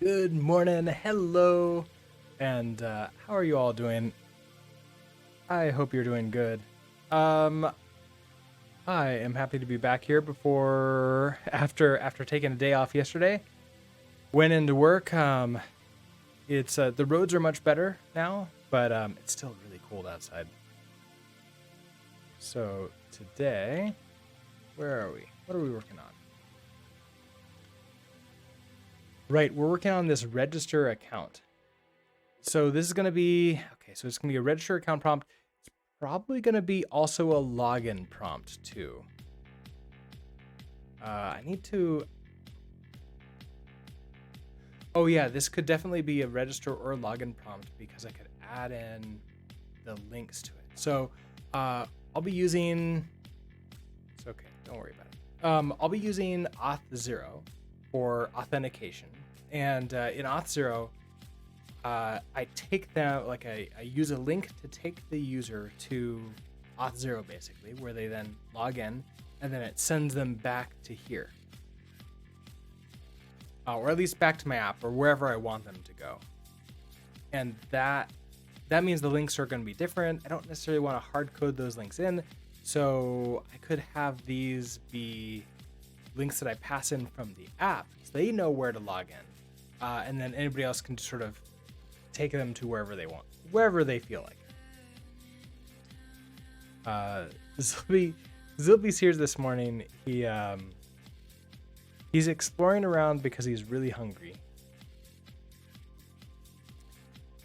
Good morning, hello, and how are you all doing? I hope you're doing good. Um, I am happy to be back here before after taking a day off yesterday. Went into work. It's the roads are much better now, but it's still really cold outside. So today, where are we? What are we working on? Right, we're working on this register account. So this is going to be okay. So it's going to be a register account prompt. Probably going to be also a login prompt too. I need to. Oh yeah, this could definitely be a register or a login prompt because I could add in the links to it. So I'll be using. It's okay. Don't worry about it. I'll be using Auth0 for authentication, and in Auth0, I take them like I use a link to take the user to Auth0 basically, where they then log in, and then it sends them back to here, or at least back to my app or wherever I want them to go. And that means the links are going to be different. I don't necessarily want to hard code those links in, so I could have these be links that I pass in from the app, so they know where to log in, and then anybody else can sort of take them to wherever they want, wherever they feel like. Zilby's here this morning. He's exploring around because he's really hungry.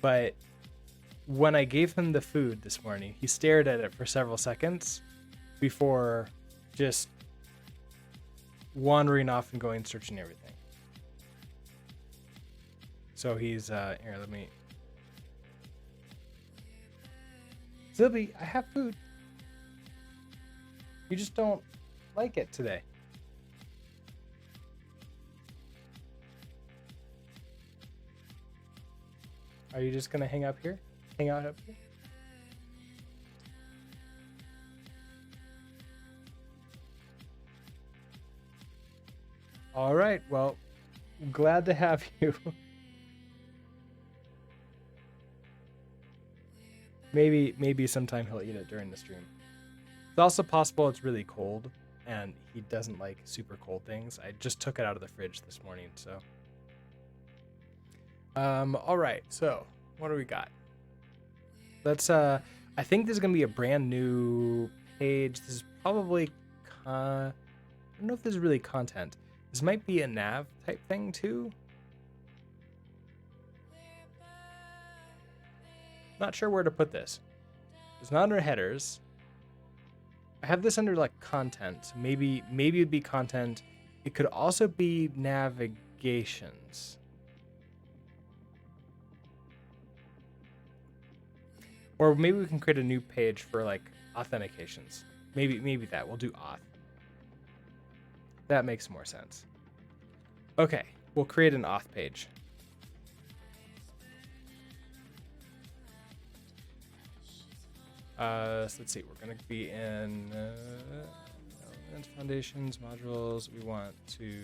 But when I gave him the food this morning, he stared at it for several seconds before just wandering off and going searching everything. So he's here, let me. Zilby, I have food. You just don't like it today. Are you just gonna hang out up here? All right, well, glad to have you. Maybe sometime he'll eat it during the stream. It's also possible it's really cold and he doesn't like super cold things. I just took it out of the fridge this morning, so. All right, so what do we got? Let's, I think this is gonna be a brand new page. This is probably, I don't know if this is really content. This might be a nav type thing too. Not sure where to put this. It's not under headers. I have this under like content. Maybe it'd be content. It could also be navigations. Or maybe we can create a new page for like authentications. Maybe that. We'll do auth. That makes more sense. Okay, we'll create an auth page. So let's see, we're going to be in elements, foundations, modules. We want to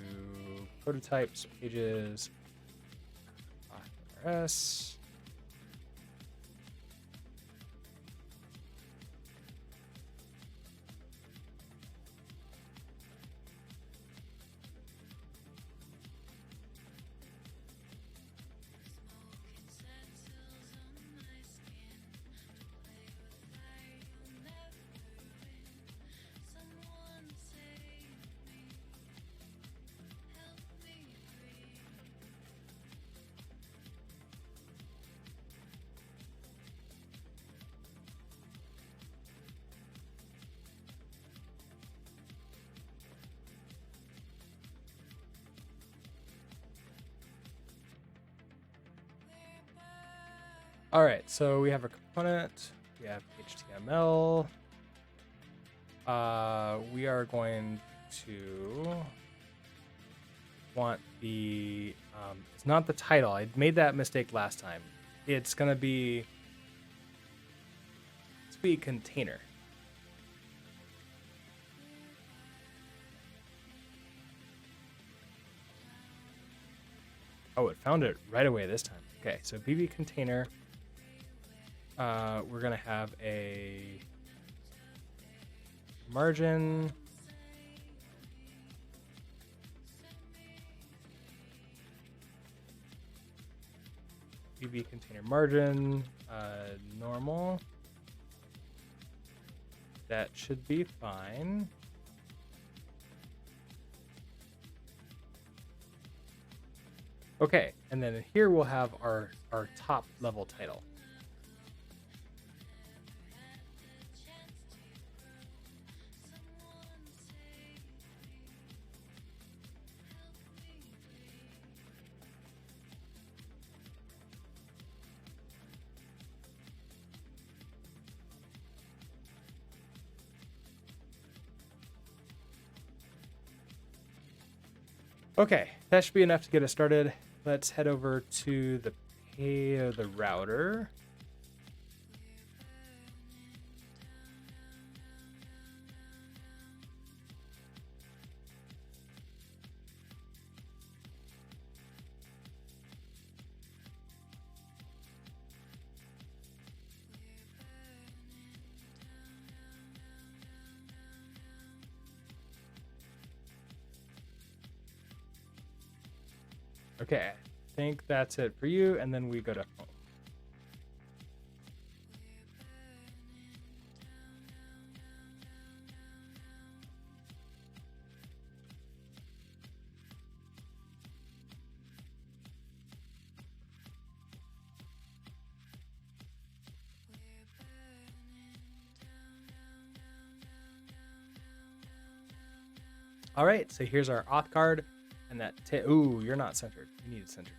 prototypes, pages, RS. All right, so we have a component, we have HTML. We are going to want the, it's not the title. I made that mistake last time. It's going to be container. Oh, it found it right away this time. Okay, so BB container. We're gonna have a margin. BB container margin, normal. That should be fine. Okay, and then here we'll have our top level title. Okay, that should be enough to get us started. Let's head over to the router. Okay, I think that's it for you, and then we go to home. All right, so here's our auth card, and that. Ooh, you're not centered. You need to center you.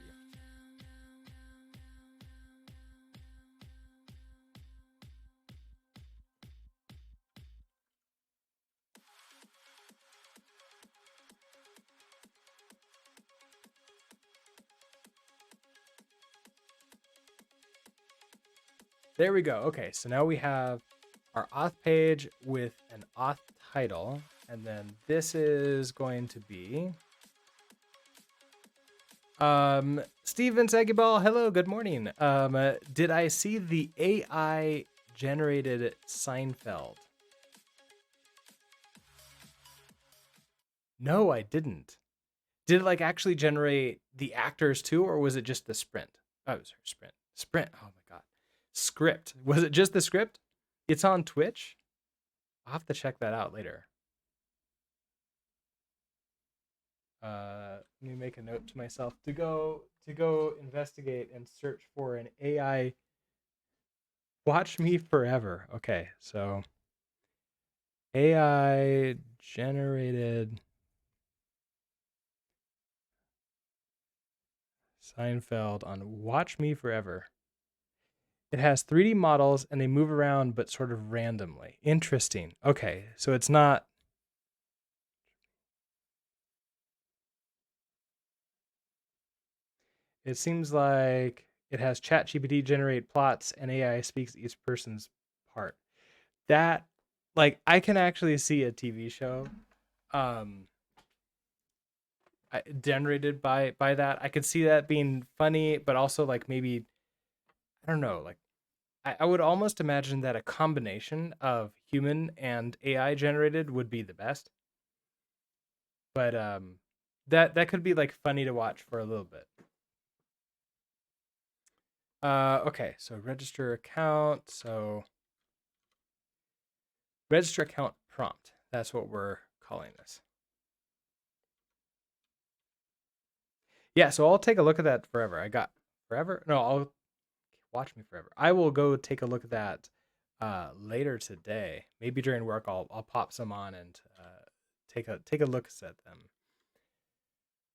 There we go. Okay, so now we have our auth page with an auth title, and then this is going to be Steven Sagiball. Hello, good morning. Did I see the AI generated Seinfeld? No, I didn't. Did it like actually generate the actors too, or was it just the sprint? Oh, sorry, sprint. Sprint. Oh my god. Script. Was it just the script? It's on Twitch. I'll have to check that out later. Let me make a note to myself to go investigate and search for an AI. Watch me forever. Okay, so AI generated Seinfeld on Watch Me Forever. It has 3D models and they move around but sort of randomly. Interesting. Okay, so it's not. It seems like it has ChatGPT generate plots and AI speaks each person's part. That, like, I can actually see a TV show um generated by that. I could see that being funny, but also like maybe I don't know, like I would almost imagine that a combination of human and AI generated would be the best. But that could be like funny to watch for a little bit. Okay, so register account. So register account prompt. That's what we're calling this. Yeah, so I'll take a look at that forever. I got forever. No, I'll watch me forever. I will go take a look at that later today. Maybe during work, I'll pop some on and take a look at them.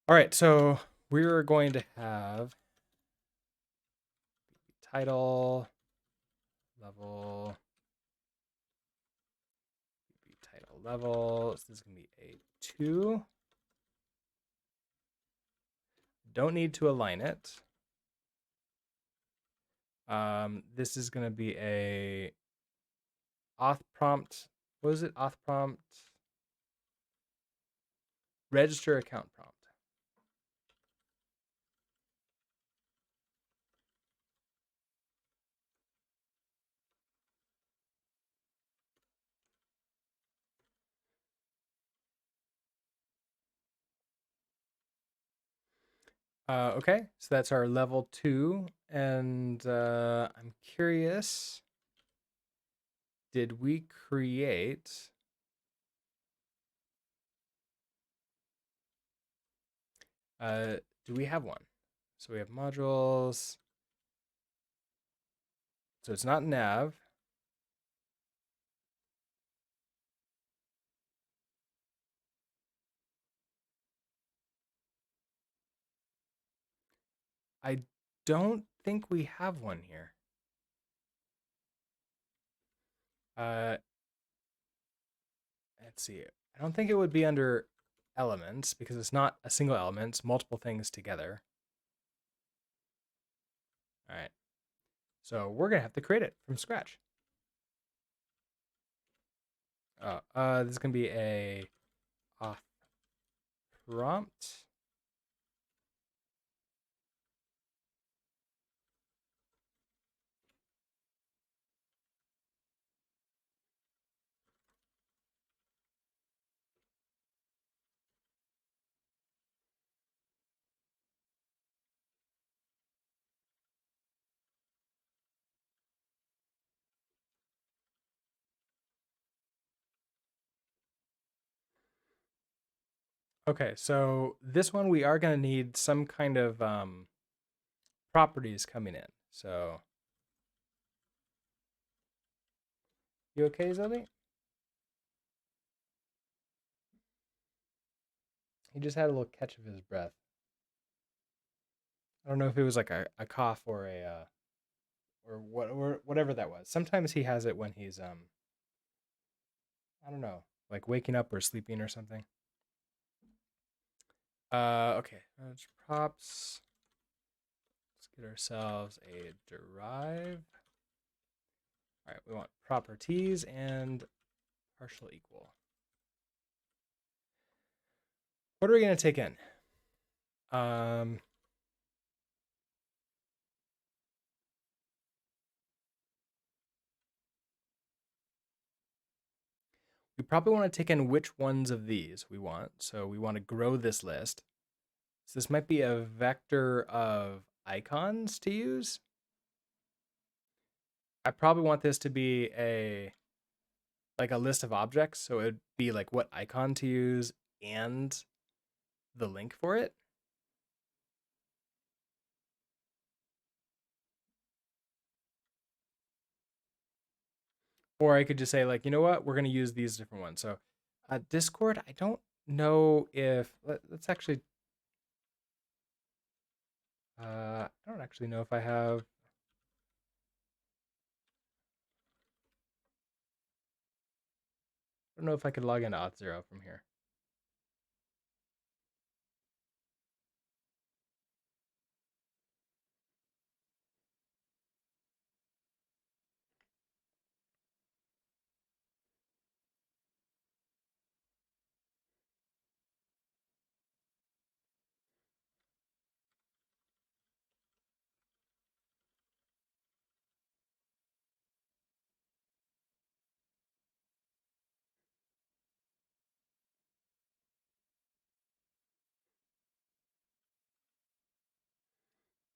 All right, so we're going to have title level, title level. So this is gonna be A2. Don't need to align it. This is gonna be a auth prompt. What is it? Auth prompt. Register account prompt. Okay, so that's our level 2, and I'm curious, did we create? Uh, do we have one? So we have modules. So it's not nav. I don't think we have one here. Uh, let's see. I don't think it would be under elements because it's not a single element, it's multiple things together. All right. So we're gonna have to create it from scratch. This is gonna be a auth prompt. Okay, so this one we are gonna need some kind of properties coming in. So you okay, Zoe? He just had a little catch of his breath. I don't know if it was like a cough or a or whatever that was. Sometimes he has it when he's I don't know, like waking up or sleeping or something. Okay, props. Let's get ourselves a derive. All right, we want properties and partial equal. What are we gonna take in? Um, we probably want to take in which ones of these we want. So we want to grow this list. So this might be a vector of icons to use. I probably want this to be a list of objects. So it would be like what icon to use and the link for it. Or I could just say like, you know what, we're going to use these different ones. So Discord, I don't know if let's actually I don't actually know if I have. I don't know if I could log into Auth0 from here.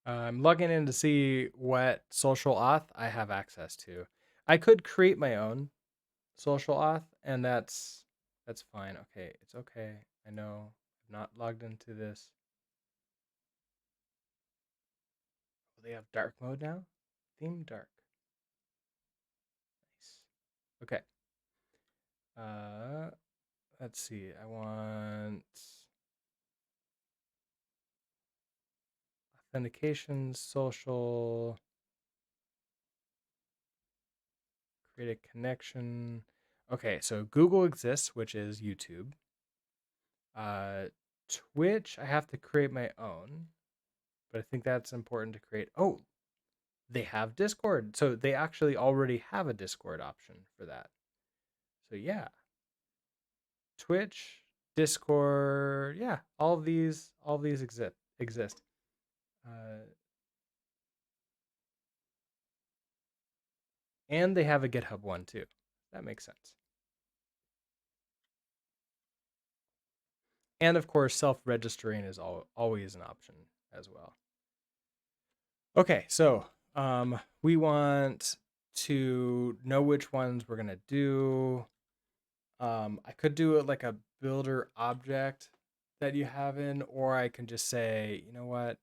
I'm logging in to see what social auth I have access to. I could create my own social auth, and that's fine. Okay, it's okay. I know I've not logged into this. Oh, they have dark mode now. Theme dark. Nice. Okay. Uh, let's see. I want authentication, social, create a connection. Okay, so Google exists, which is YouTube. Uh, Twitch, I have to create my own, but I think that's important to create. Oh, they have Discord. So they actually already have a Discord option for that. So yeah, Twitch, Discord, yeah, all of these exist. Uh, and they have a GitHub one too. That makes sense. And of course, self-registering is always an option as well. Okay, so we want to know which ones we're gonna do. I could do it like a builder object that you have in, or I can just say, you know what?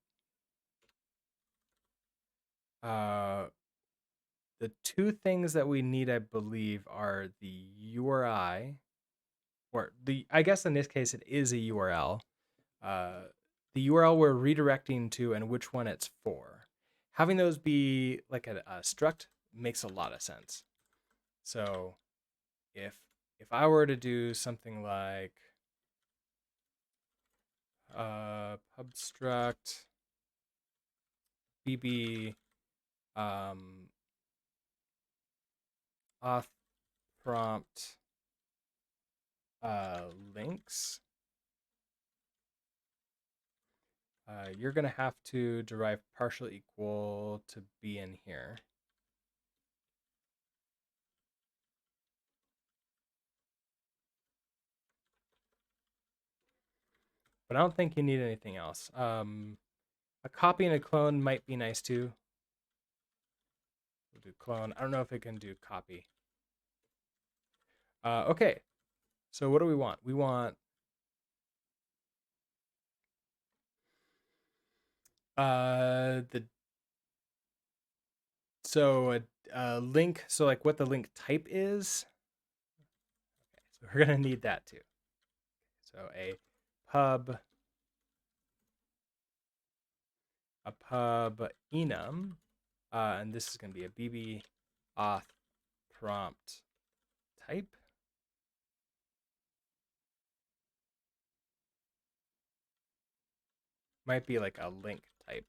The two things that we need, I believe, are the URI, or I guess in this case it is a URL. The URL we're redirecting to and which one it's for. Having those be like a struct makes a lot of sense. So if I were to do something like pub struct bb auth prompt links, you're going to have to derive partial equal to be in here. But I don't think you need anything else. A copy and a clone might be nice too. We'll do clone. I don't know if it can do copy. Okay, so what do we want? We want the a link. So like what the link type is. Okay, so we're gonna need that too. So a pub enum, and this is gonna be a bb auth prompt type. Might be like a link type.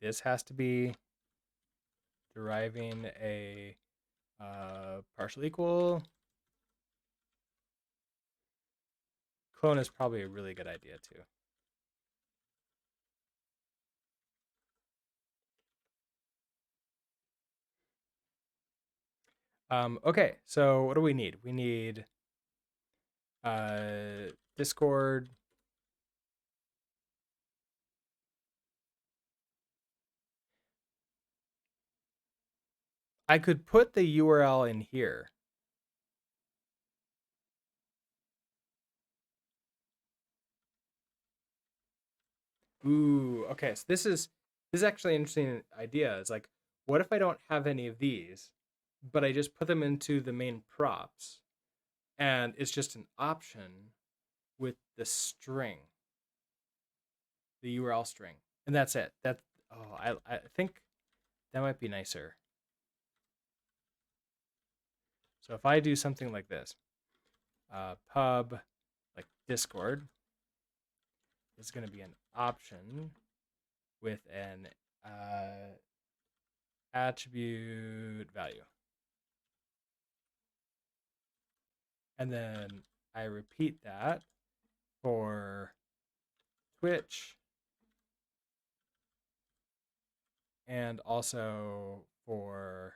This has to be deriving a partial equal. Clone is probably a really good idea too. Okay, so what do we need? We need Discord. I could put the URL in here. Ooh, okay. So this is actually an interesting idea. It's like, what if I don't have any of these, but I just put them into the main props, and it's just an option with the string, the URL string, and that's it. I think that might be nicer. So if I do something like this, pub, like Discord, is going to be an option with an attribute value. And then I repeat that for Twitch and also for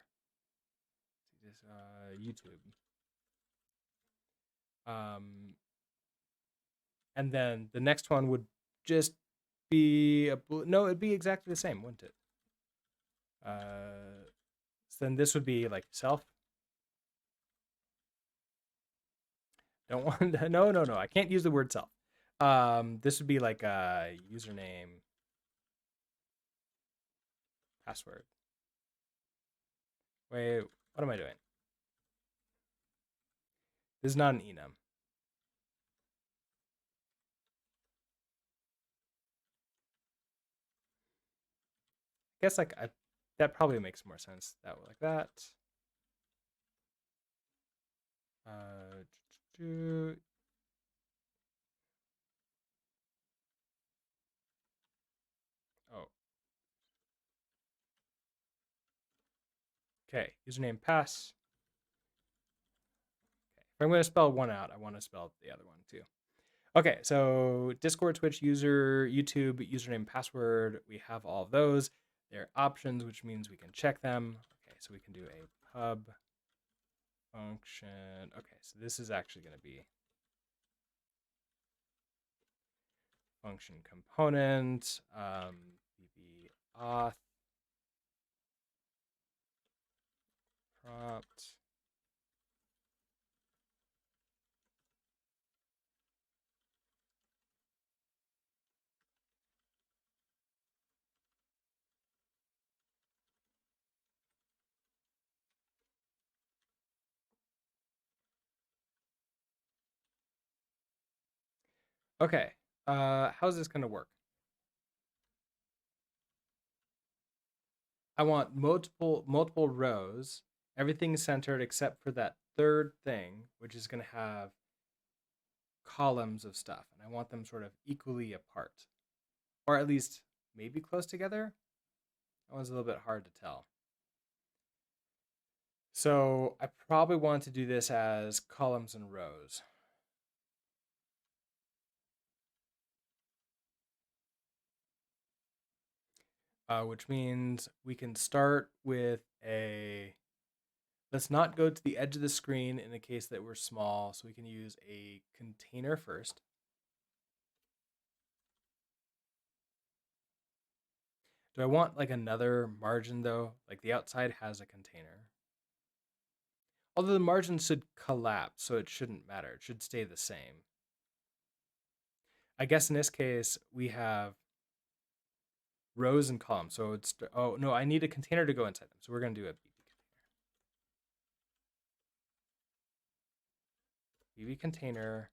YouTube. And then the next one would just be no, it'd be exactly the same, wouldn't it? So then this would be like self. Don't want no. I can't use the word self. This would be like a username, password. Wait, what am I doing? This is not an enum. I guess like that probably makes more sense that way, like that. Oh, okay. Username pass. Okay. If I'm going to spell one out, I want to spell the other one too. Okay, so Discord, Twitch, user, YouTube, username, password. We have all of those. They're options, which means we can check them. Okay, so we can do a pub function. Okay, so this is actually going to be function component, bb auth prompt. Okay, how's this going to work? I want multiple rows, everything centered except for that third thing, which is going to have columns of stuff, and I want them sort of equally apart, or at least maybe close together. That one's a little bit hard to tell. So I probably want to do this as columns and rows. Which means we can start with a, let's not go to the edge of the screen in the case that we're small, so we can use a container first. Do I want like another margin though? Like the outside has a container. Although the margin should collapse, so it shouldn't matter. It should stay the same. I guess in this case, we have rows and columns. So it's, oh no, I need a container to go inside them. So we're going to do a BB container.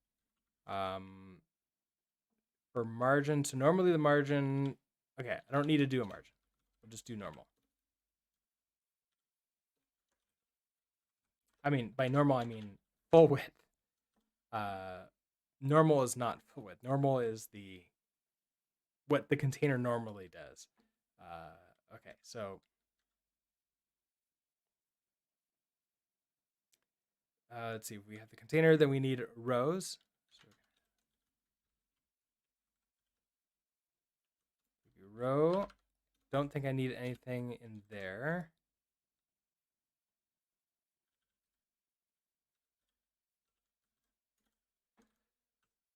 For margin, so normally the margin, okay, I don't need to do a margin. We'll just do normal. I mean, by normal, I mean full width. Normal is not full width. Normal is what the container normally does. Okay, so let's see. We have the container, then we need rows. So row. Don't think I need anything in there.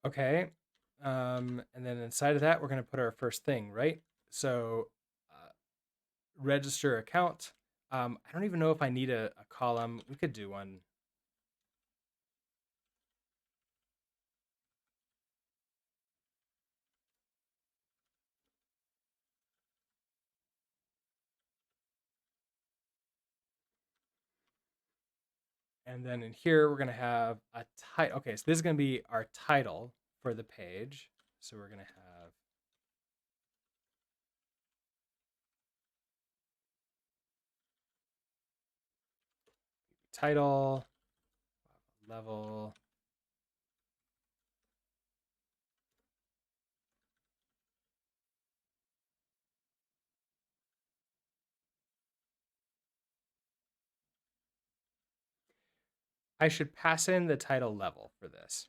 Okay. And then inside of that, we're going to put our first thing, right? So register account. I don't even know if I need a column. We could do one. And then in here, we're going to have a title. Okay, so this is going to be our title for the page. So we're going to have title, level. I should pass in the title level for this.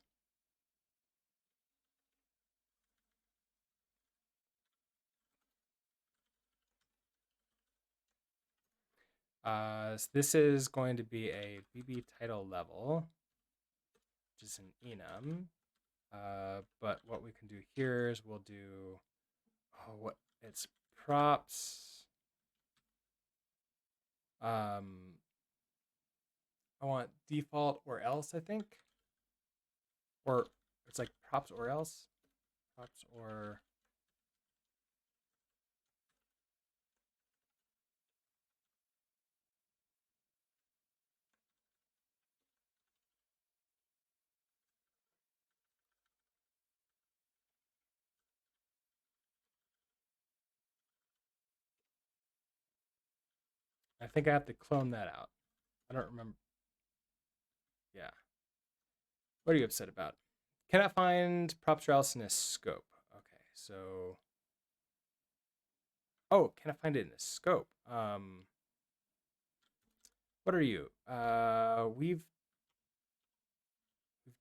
So this is going to be a BB title level, which is an enum. But what we can do here is we'll do, oh, what it's props. I want default or else, I think. Or it's like props or else. Props or I think I have to clone that out. I don't remember. Yeah. What are you upset about? Cannot find props or else in a scope. Okay, so oh, can I find it in a scope? What are you? We've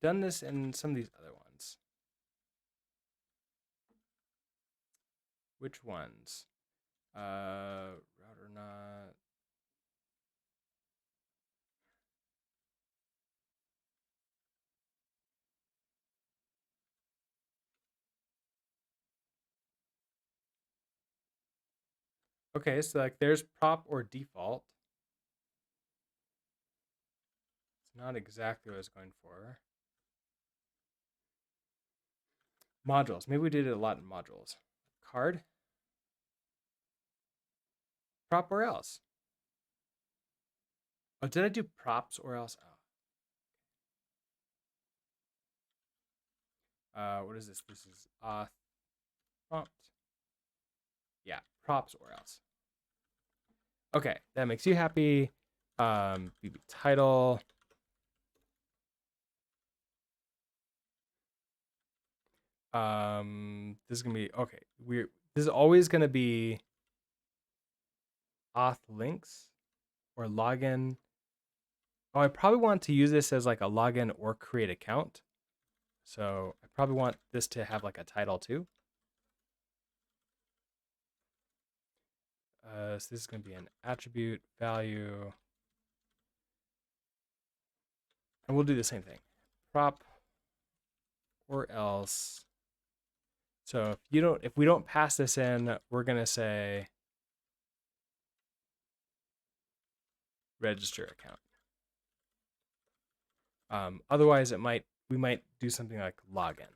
done this in some of these other ones. Which ones? Router not. Okay, so like there's prop or default. It's not exactly what I was going for. Modules. Maybe we did it a lot in modules. Card. Prop or else. Oh, did I do props or else? Oh. What is this? This is auth prompt. Yeah, props or else. Okay, that makes you happy. BB title. This is gonna be okay. This is always gonna be auth links or login. Oh, I probably want to use this as like a login or create account. So I probably want this to have like a title too. So this is going to be an attribute value. And we'll do the same thing. Prop or else. So if we don't pass this in, we're going to say register account. Otherwise we might do something like login.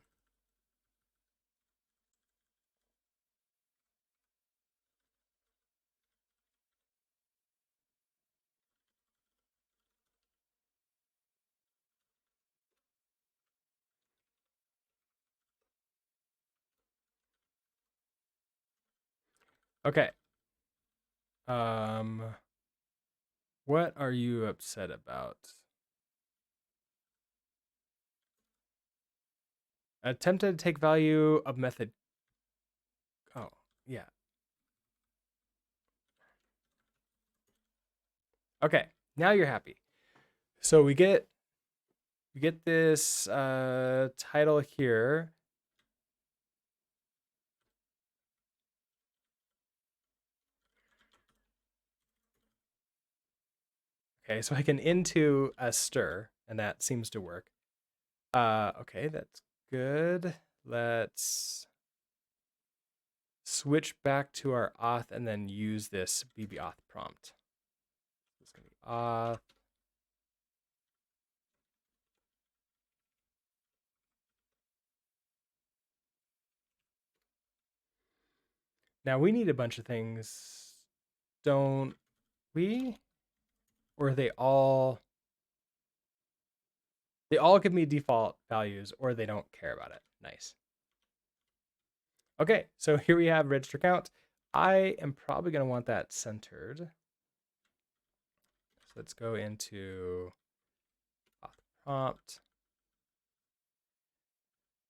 Okay. What are you upset about? Attempted to take value of method. Oh, yeah. Okay. Now you're happy. So we get this title here. Okay, so I can into a stir, and that seems to work. Okay, that's good. Let's switch back to our auth and then use this BB auth prompt. It's gonna be auth. Now we need a bunch of things, don't we? Or they all give me default values, or they don't care about it. Nice. Okay, so here we have register count. I am probably going to want that centered. So let's go into auth prompt.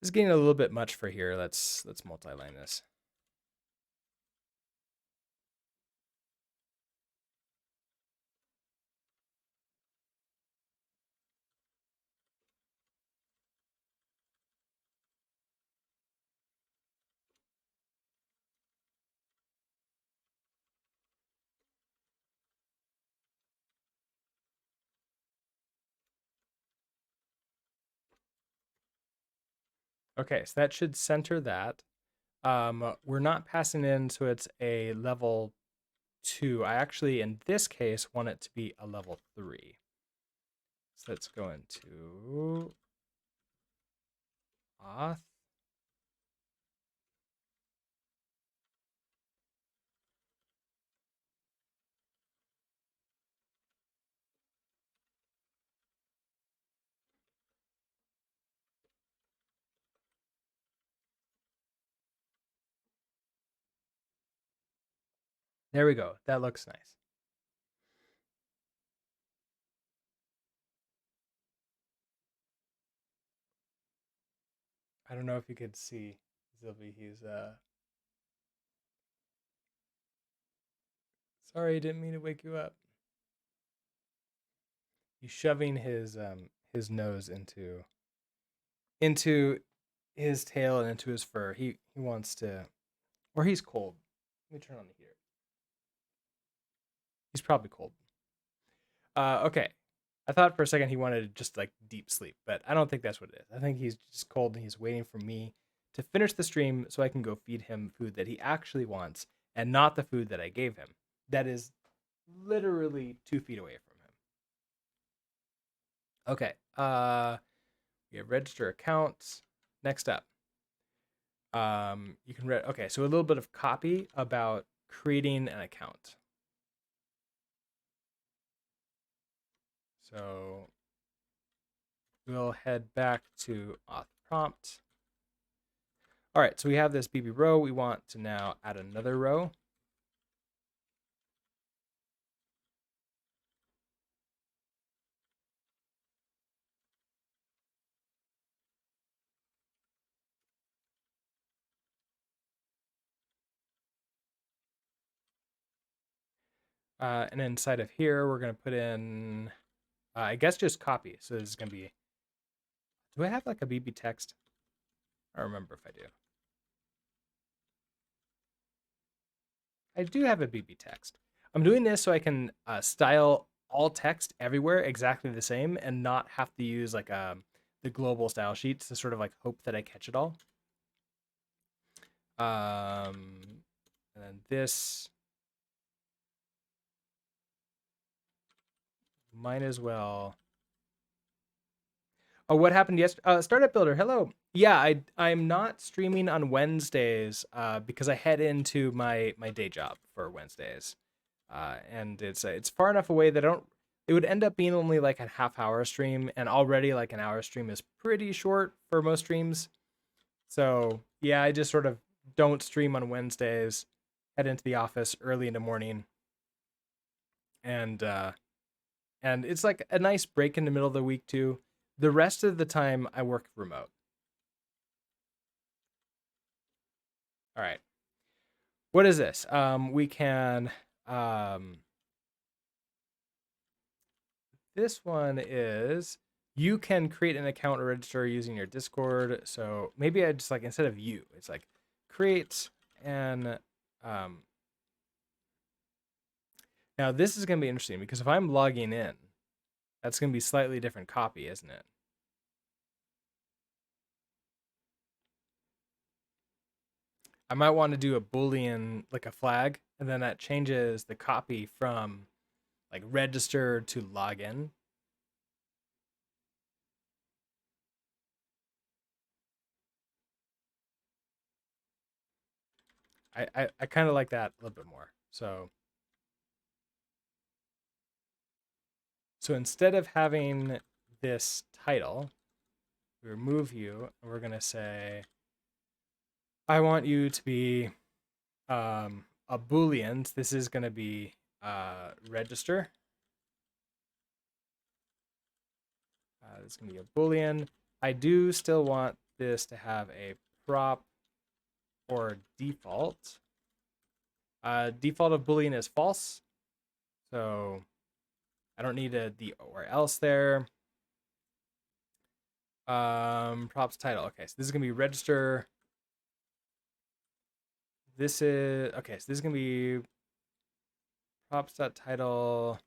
This is getting a little bit much for here. Let's multi-line this. Okay, so that should center that. We're not passing in, so it's a level 2. I actually, in this case, want it to be a level 3. So let's go into auth. There we go. That looks nice. I don't know if you could see Zilby. He's sorry, didn't mean to wake you up. He's shoving his nose into his tail and into his fur. He wants to, or he's cold. Let me turn on the heater. He's probably cold. Okay. I thought for a second he wanted just like deep sleep, but I don't think that's what it is. I think he's just cold and he's waiting for me to finish the stream so I can go feed him food that he actually wants and not the food that I gave him. That is literally 2 feet away from him. Okay. We have register accounts. Next up, you can read. Okay, so a little bit of copy about creating an account. So we'll head back to auth prompt. All right, so we have this BB row. We want to now add another row. And inside of here, we're going to put in, I guess, just copy. So this is going to be, do I have like a BB text? I don't remember if I do. I do have a BB text. I'm doing this so I can style all text everywhere exactly the same and not have to use like the global style sheets to sort of like hope that I catch it all. And then this might as well. Oh, what happened yesterday? Startup Builder, hello. Yeah, I'm not streaming on Wednesdays because I head into my day job for Wednesdays, and it's far enough away that I don't. It would end up being only like a half-hour stream, and already like an hour stream is pretty short for most streams. So yeah, I just sort of don't stream on Wednesdays. Head into the office early in the morning, and it's like a nice break in the middle of the week too. The rest of the time I work remote. All right. What is this? We can this one is you can create an account or register using your Discord. So maybe I just like instead of you, it's like create an now this is gonna be interesting because if I'm logging in, that's gonna be slightly different copy, isn't it? I might want to do a Boolean like a flag, and then that changes the copy from like register to login. I kind of like that a little bit more. So instead of having this title, we remove you, and we're gonna say, I want you to be a Boolean. This is gonna be register. This is gonna be a Boolean. I do still want this to have a prop or default. Default of Boolean is false, so I don't need a the or else there. Props title. Okay, so this is gonna be register. This is okay. So this is gonna be props.title.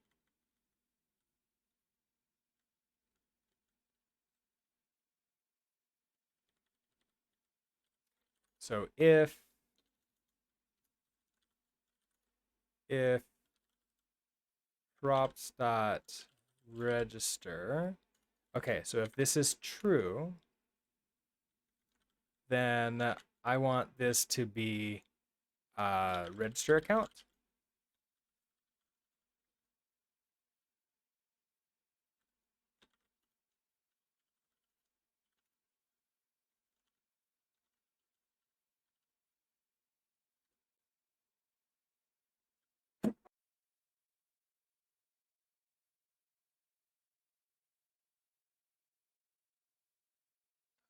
So if props.register, okay, so if this is true, then I want this to be register account.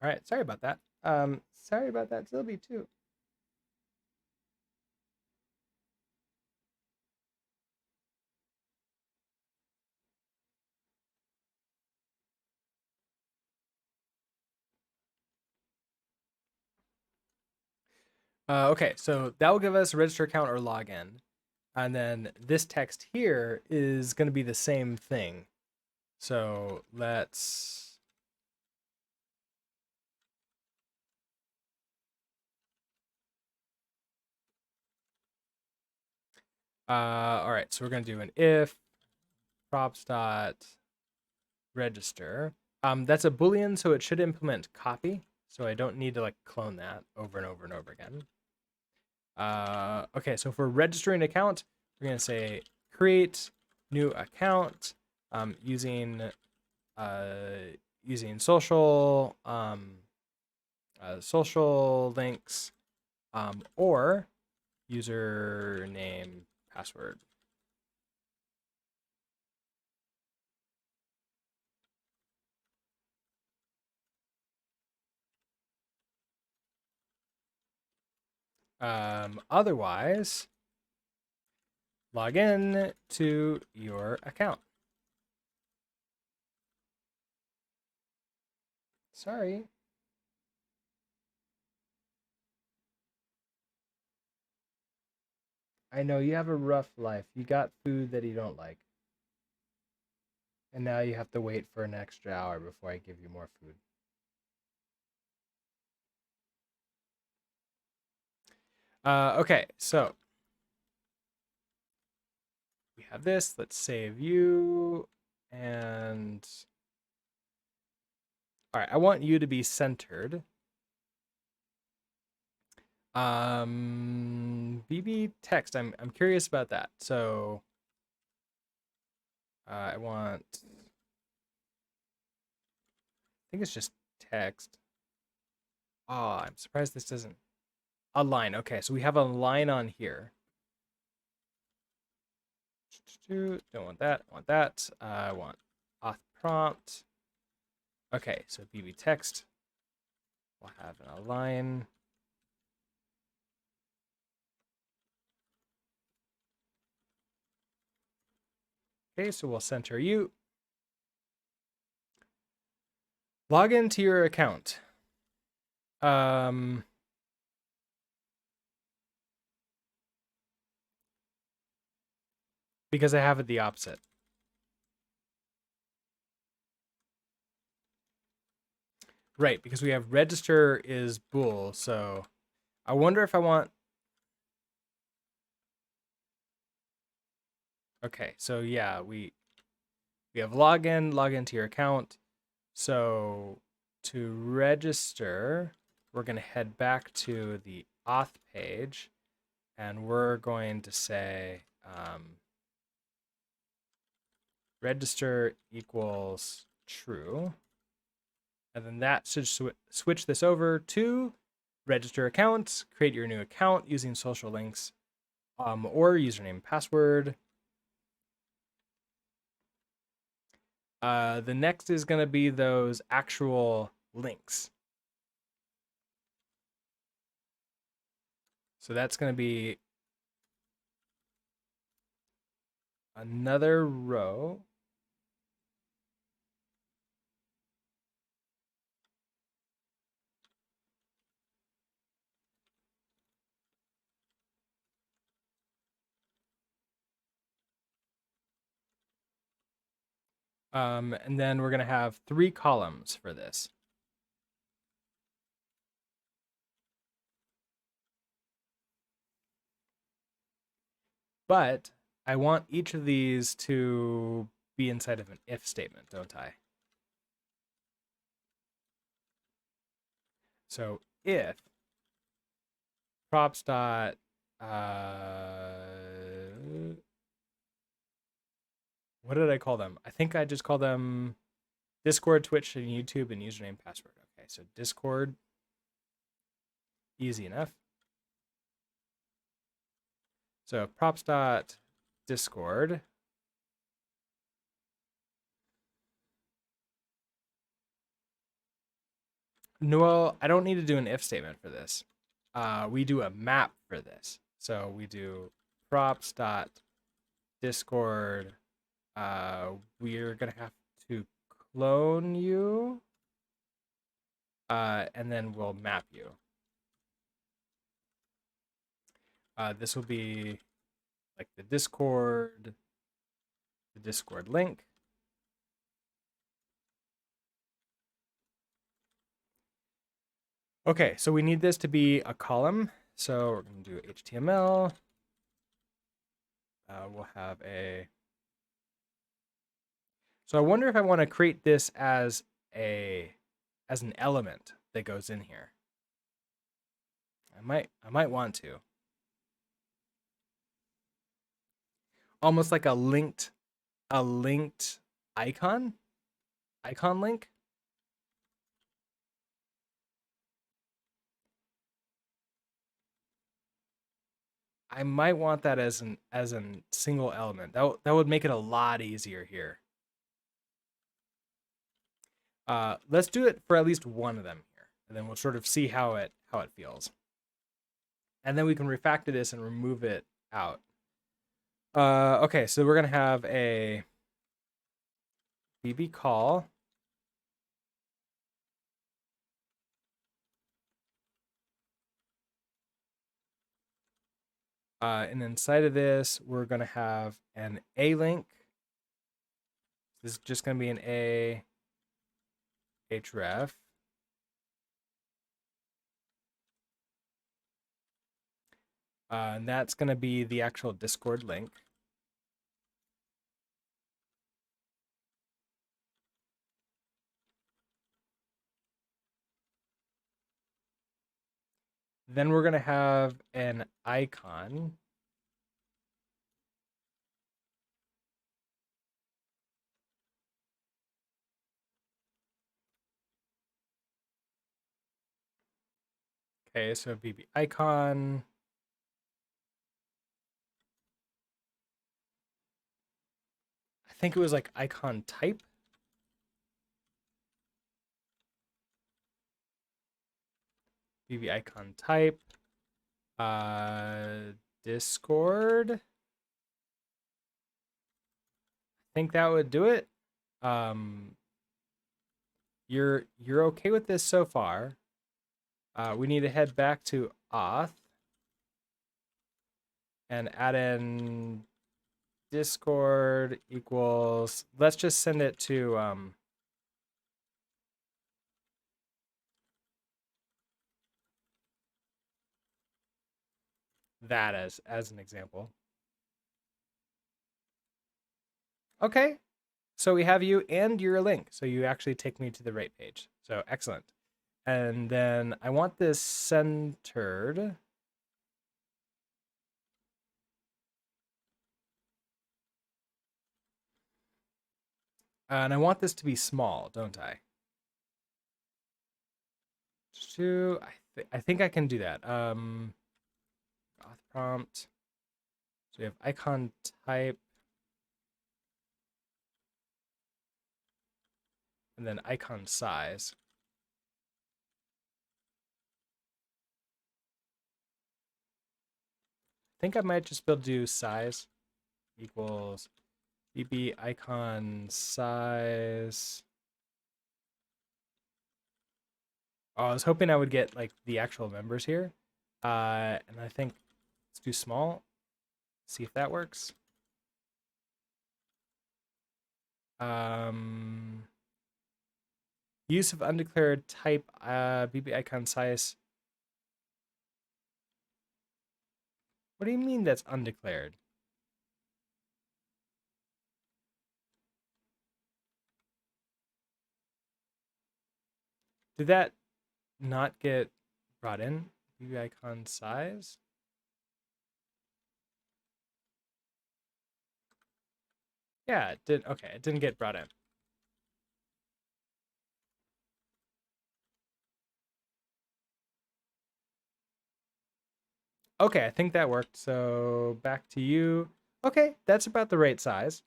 All right, sorry about that. Sorry about that, Sylvie, too. Okay, so that will give us register account or login. And then this text here is going to be the same thing. So let's All right, so we're gonna do an if props dot register. That's a Boolean, so it should implement copy. So I don't need to like clone that over and over and over again. Okay, so for registering an account, we're gonna say create new account using using social links or username password. Otherwise, log in to your account. Sorry. I know you have a rough life. You got food that you don't like. And now you have to wait for an extra hour before I give you more food. Okay, so we have this. Let's save you. And all right, I want you to be centered. BB text. I'm curious about that. So I think it's just text. Oh, I'm surprised this doesn't. A line. Okay, so we have a line on here. Don't want that. Want that. I want auth prompt. Okay, so BB text. We'll have a line. Okay, so we'll center you. Log into your account. Because I have it the opposite. Right, because we have register is bool, so I wonder if I want. Okay, so yeah, we have log into your account. So to register, we're going to head back to the auth page, and we're going to say register equals true. And then that should switch this over to register account, create your new account using social links or username password. The next is going to be those actual links. So that's going to be another row. And then we're going to have 3 columns for this. But I want each of these to be inside of an if statement, don't I? So if props dot what did I call them? I think I just called them Discord, Twitch, and YouTube, and username, password. Okay, so Discord, easy enough. So props dot Discord. No, I don't need to do an if statement for this. We do a map for this. So we do props dot Discord. We're gonna have to clone you, and then we'll map you. This will be like the Discord link. Okay, so we need this to be a column. So we're going to do HTML, we'll have a. So I wonder if I want to create this as an element that goes in here. I might want to. Almost like a linked icon link. I might want that as a single element. That would make it a lot easier here. Let's do it for at least one of them here, and then we'll sort of see how it feels. And then we can refactor this and remove it out. Okay, so we're gonna have a BB call. And inside of this, we're gonna have an A link. This is just gonna be an A href. And that's gonna be the actual Discord link. Then we're gonna have an icon. Okay, so BB icon. I think it was like icon type. BB icon type. Discord. I think that would do it. You're okay with this so far. We need to head back to auth and add in Discord equals. Let's just send it to that as an example. Okay, so we have you and you're a link, so you actually take me to the right page. So excellent. And then I want this centered. And I want this to be small, don't I? I think I can do that. Auth prompt. So we have icon type. And then icon size. I think I might just be able to do size equals BB icon size. Oh, I was hoping I would get like the actual members here. And I think let's do small. See if that works. Use of undeclared type BB icon size. What do you mean that's undeclared? Did that not get brought in? BB icon size? Yeah, it did. Okay, it didn't get brought in. Okay, I think that worked. So back to you. Okay, that's about the right size.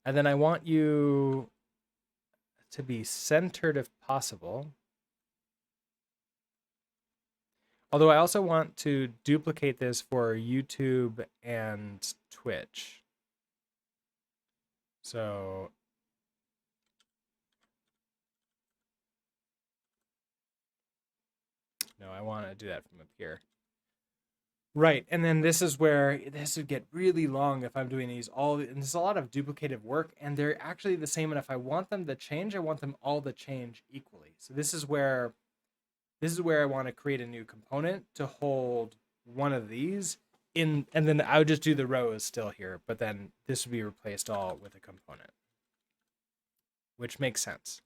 And then I want you to be centered if possible. Although I also want to duplicate this for YouTube and Twitch. So no, I want to do that from up here. Right, and then this is where this would get really long if I'm doing these all, and there's a lot of duplicative work, and they're actually the same. And if I want them to change, I want them all to change equally. So this is where I want to create a new component to hold one of these and then I would just do the rows still here, but then this would be replaced all with a component, which makes sense.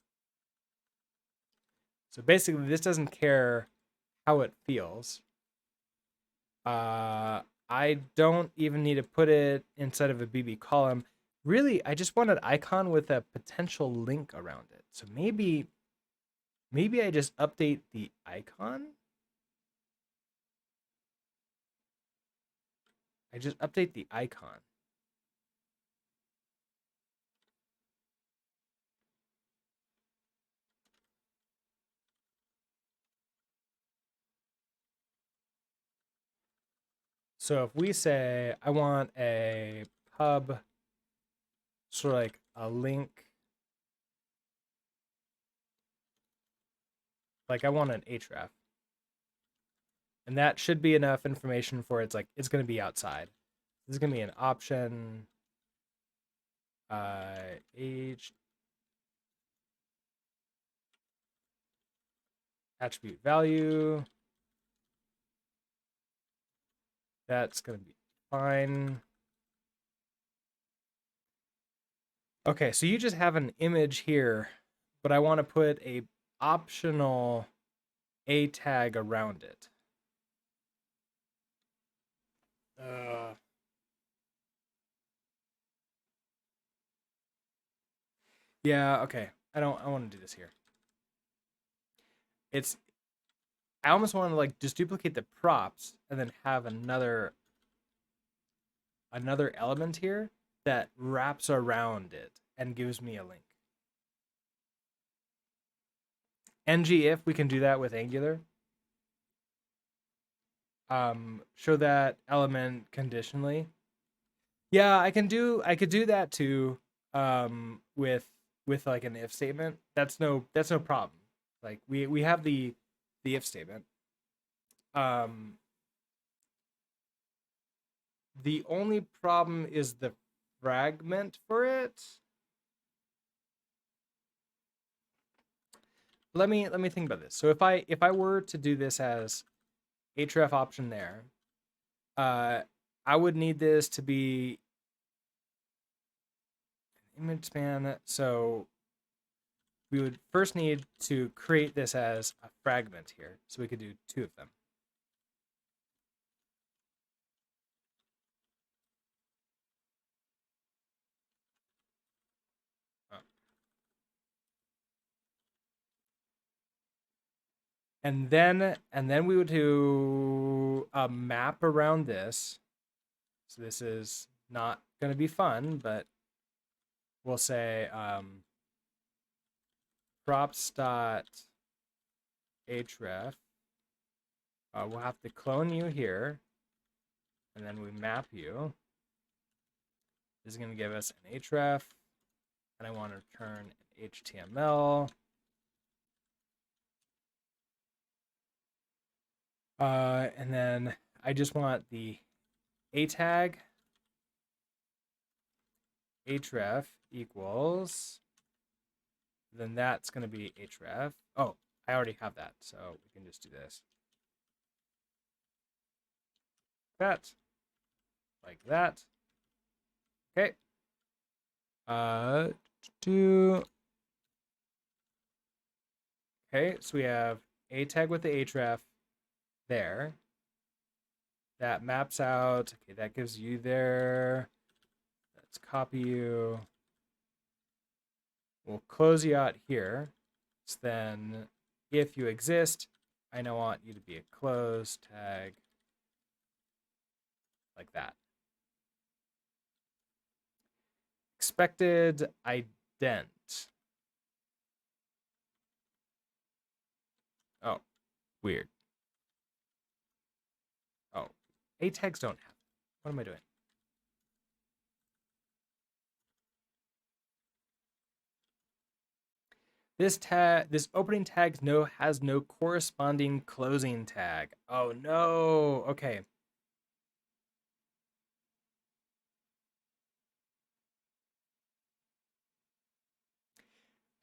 So basically, this doesn't care how it feels. I don't even need to put it inside of a BB column. Really, I just want an icon with a potential link around it. So maybe I just update the icon. I just update the icon. So if we say I want a pub, sort of like a link, like I want an href, and that should be enough information for it's like it's going to be outside. This is going to be an option. Age attribute value. That's going to be fine. Okay, so you just have an image here, but I want to put a optional a tag around it. Yeah, okay. I want to do this here. I almost want to like just duplicate the props and then have another element here that wraps around it and gives me a link. ngIf, we can do that with Angular. Show that element conditionally. Yeah, I could do that too. With like an if statement. That's no problem. Like we have the if statement. The only problem is the fragment for it. Let me think about this. So if I were to do this as href option there, I would need this to be image span. So we would first need to create this as a fragment here. So we could do 2 of them. And then we would do a map around this. So this is not going to be fun, but we'll say props dot href. We'll have to clone you here, and then we map you. This is going to give us an href, and I want to return an HTML. And then I just want the a tag href equals, then that's going to be href. Oh, I already have that, so we can just do this. That, like that. Okay. Okay, so we have a tag with the href there. That maps out. Okay, that gives you there. Let's copy you. We'll close you out here. So then if you exist, I now want you to be a close tag like that. Expected ident. Oh, weird. Oh, a tags don't have. What am I doing? This opening tag has no corresponding closing tag. Oh no. Okay.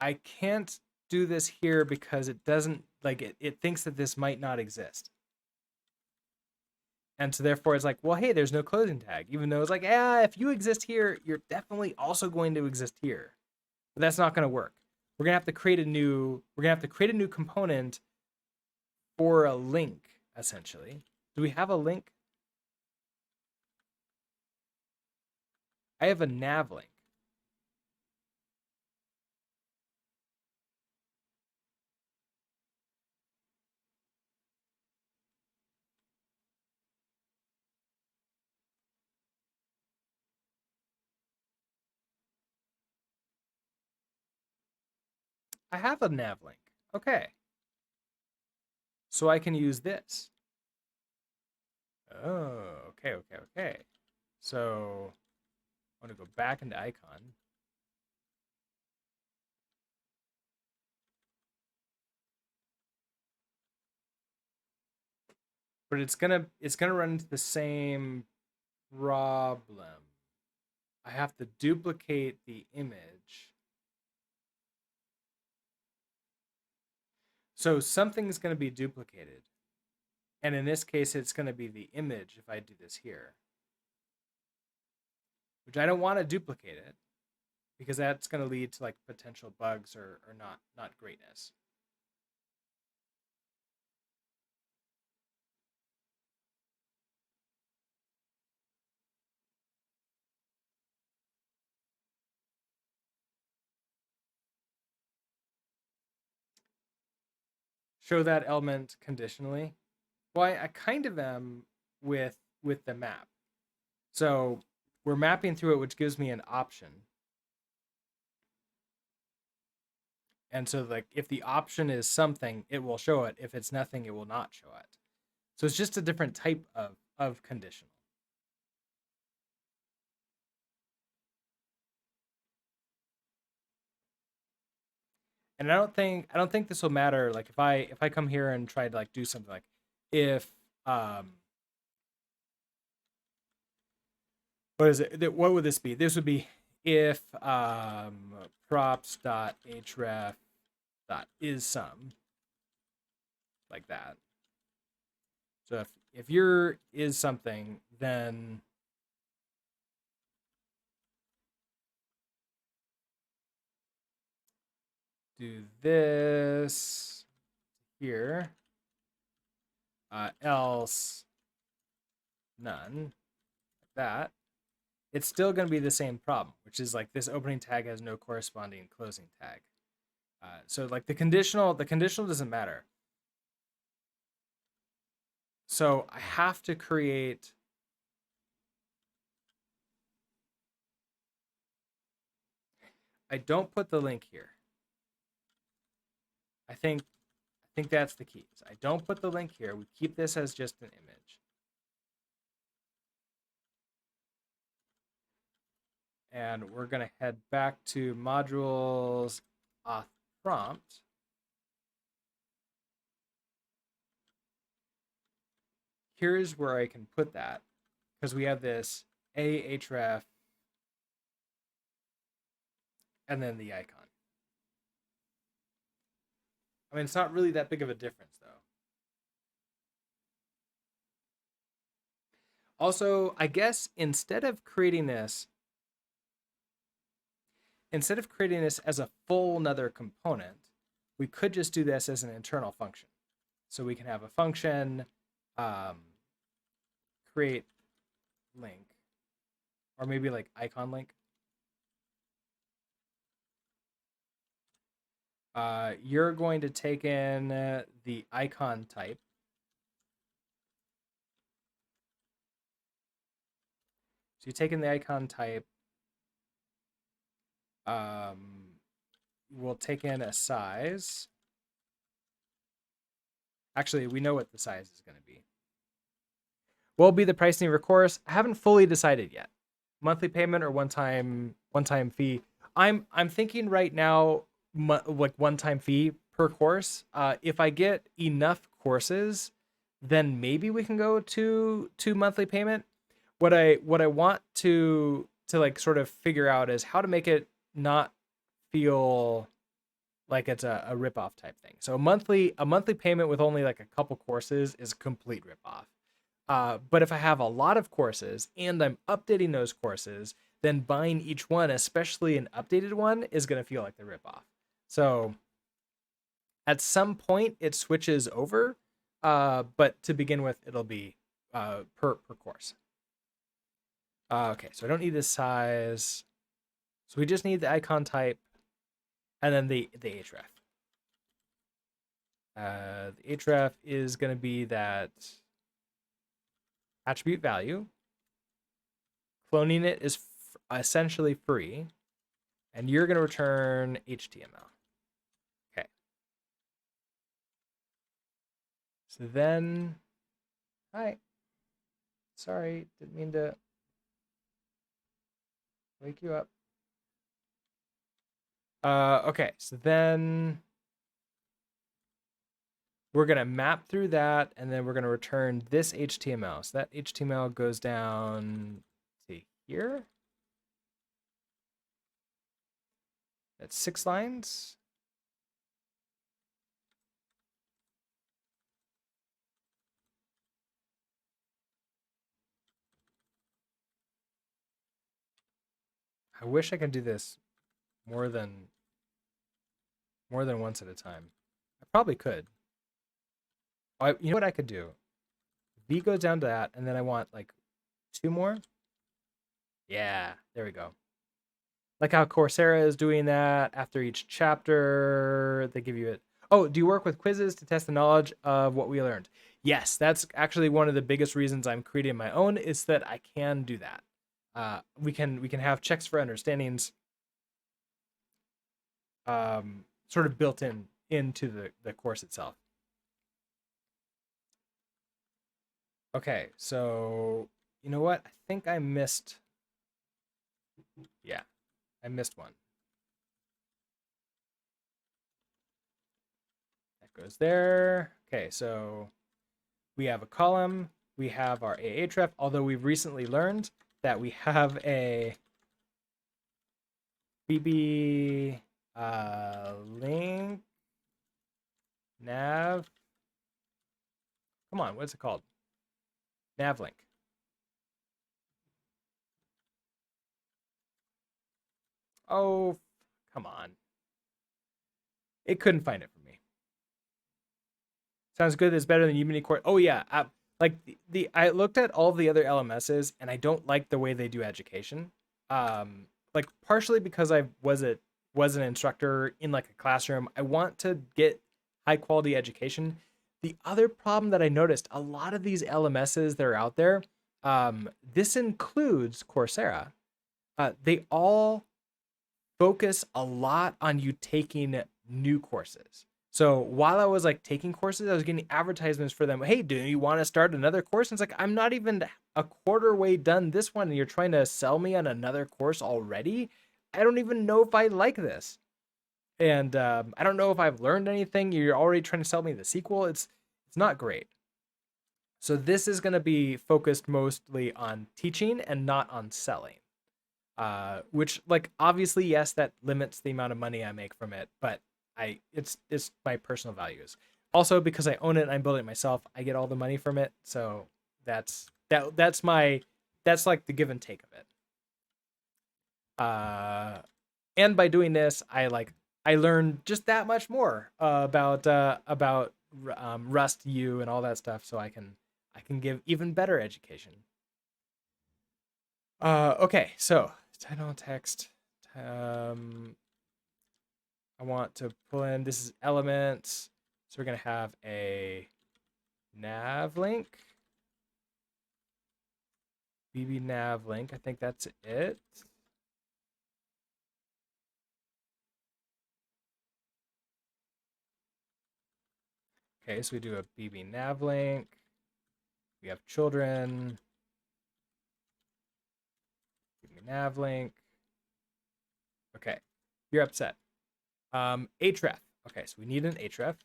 I can't do this here because it doesn't like it thinks that this might not exist. And so therefore it's like, well, hey, there's no closing tag, even though it's like, if you exist here, you're definitely also going to exist here. But that's not going to work. We're going to have to create a new component for a link, essentially. Do we have a link? I have a nav link. I have a nav link. Okay. So I can use this. Oh, okay. So I want to go back into icon. But it's gonna run into the same problem. I have to duplicate the image. So something's going to be duplicated. And in this case, it's going to be the image if I do this here. Which I don't want to duplicate it because that's going to lead to like potential bugs or not greatness. Show that element conditionally. Well, I kind of am with the map. So we're mapping through it, which gives me an option. And so like if the option is something, it will show it. If it's nothing, it will not show it. So it's just a different type of conditional. And I don't think this will matter. Like if I come here and try to like do something like if what is it? What would this be? This would be if props.href dot is sum like that. So if your is something, then do this here, else none, like that. It's still going to be the same problem, which is like this opening tag has no corresponding closing tag. So like the conditional doesn't matter. So I have to create. I don't put the link here. I think that's the key. I don't put the link here. We keep this as just an image. And we're going to head back to modules auth prompt. Here's where I can put that because we have this ahref and then the icon. I mean, it's not really that big of a difference though. Also, I guess instead of creating this as a full another component, we could just do this as an internal function. So we can have a function create link, or maybe like icon link. You're going to take in the icon type. So you take in the icon type. We'll take in a size. Actually, we know what the size is going to be. What will be the pricing of your course? I haven't fully decided yet. Monthly payment or one-time fee. I'm thinking right now like one-time fee per course. If I get enough courses, then maybe we can go to monthly payment. What I want to like sort of figure out is how to make it not feel like it's a rip-off type thing. So a monthly payment with only like a couple courses is a complete rip-off. But if I have a lot of courses and I'm updating those courses, then buying each one, especially an updated one, is going to feel like the ripoff. So at some point it switches over, but to begin with, it'll be per course. Okay, so I don't need the size. So we just need the icon type and then the href. The href is going to be that attribute value. Cloning it is essentially free, and you're going to return HTML. Okay. So then, hi. Sorry, didn't mean to wake you up. Okay, so then we're going to map through that, and then we're going to return this HTML. So that HTML goes down to here. That's 6 lines. I wish I could do this more than once at a time. I probably could. You know what I could do? V goes down to that, and then I want like 2 more. Yeah, there we go. Like how Coursera is doing that after each chapter, they give you it. Oh, do you work with quizzes to test the knowledge of what we learned? Yes, that's actually one of the biggest reasons I'm creating my own is that I can do that. We can have checks for understandings sort of built into the course itself. Okay, so you know what? I think I missed. Yeah, I missed one. That goes there. Okay, so we have a column. We have our ahref, although we've recently learned that we have a bb link nav. Come on, what's it called? Nav link. Oh, come on. It couldn't find it for me. Sounds good. It's better than Udemy Course. Oh yeah, like I looked at all the other LMSs and I don't like the way they do education. Like partially because I was an instructor in like a classroom. I want to get high quality education. The other problem that I noticed, a lot of these LMSs that are out there, this includes Coursera. They all focus a lot on you taking new courses. So while I was like taking courses, I was getting advertisements for them. Hey, do you want to start another course? And it's like, I'm not even a quarter way done this one, and you're trying to sell me on another course already. I don't even know if I like this. And I don't know if I've learned anything. You're already trying to sell me the sequel. It's not great. So this is going to be focused mostly on teaching and not on selling. Which like obviously yes, that limits the amount of money I make from it, but it's my personal values. Also because I own it and I'm building it myself, I get all the money from it. So that's like the give and take of it. And by doing this, I learned just that much more about Rust, Yew, and all that stuff, so I can give even better education. Okay, so title text. I want to pull in, this is elements. So we're going to have a nav link. BB nav link. I think that's it. Okay, so we do a BB nav link. We have children. BB nav link. Okay, you're upset. href. Okay, so we need an href.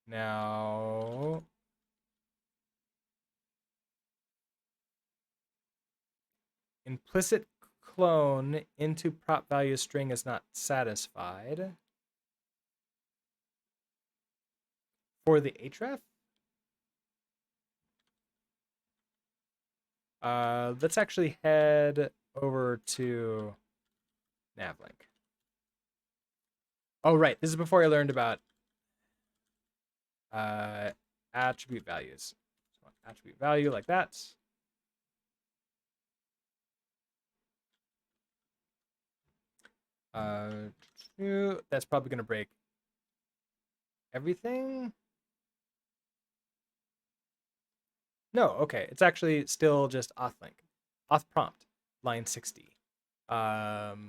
Now, implicit clone into prop value string is not satisfied. For the href, let's actually head over to navlink. Oh, right. This is before I learned about attribute values. So attribute value like that. That's probably going to break everything. No, okay. It's actually still just auth link. Auth prompt, line 60. From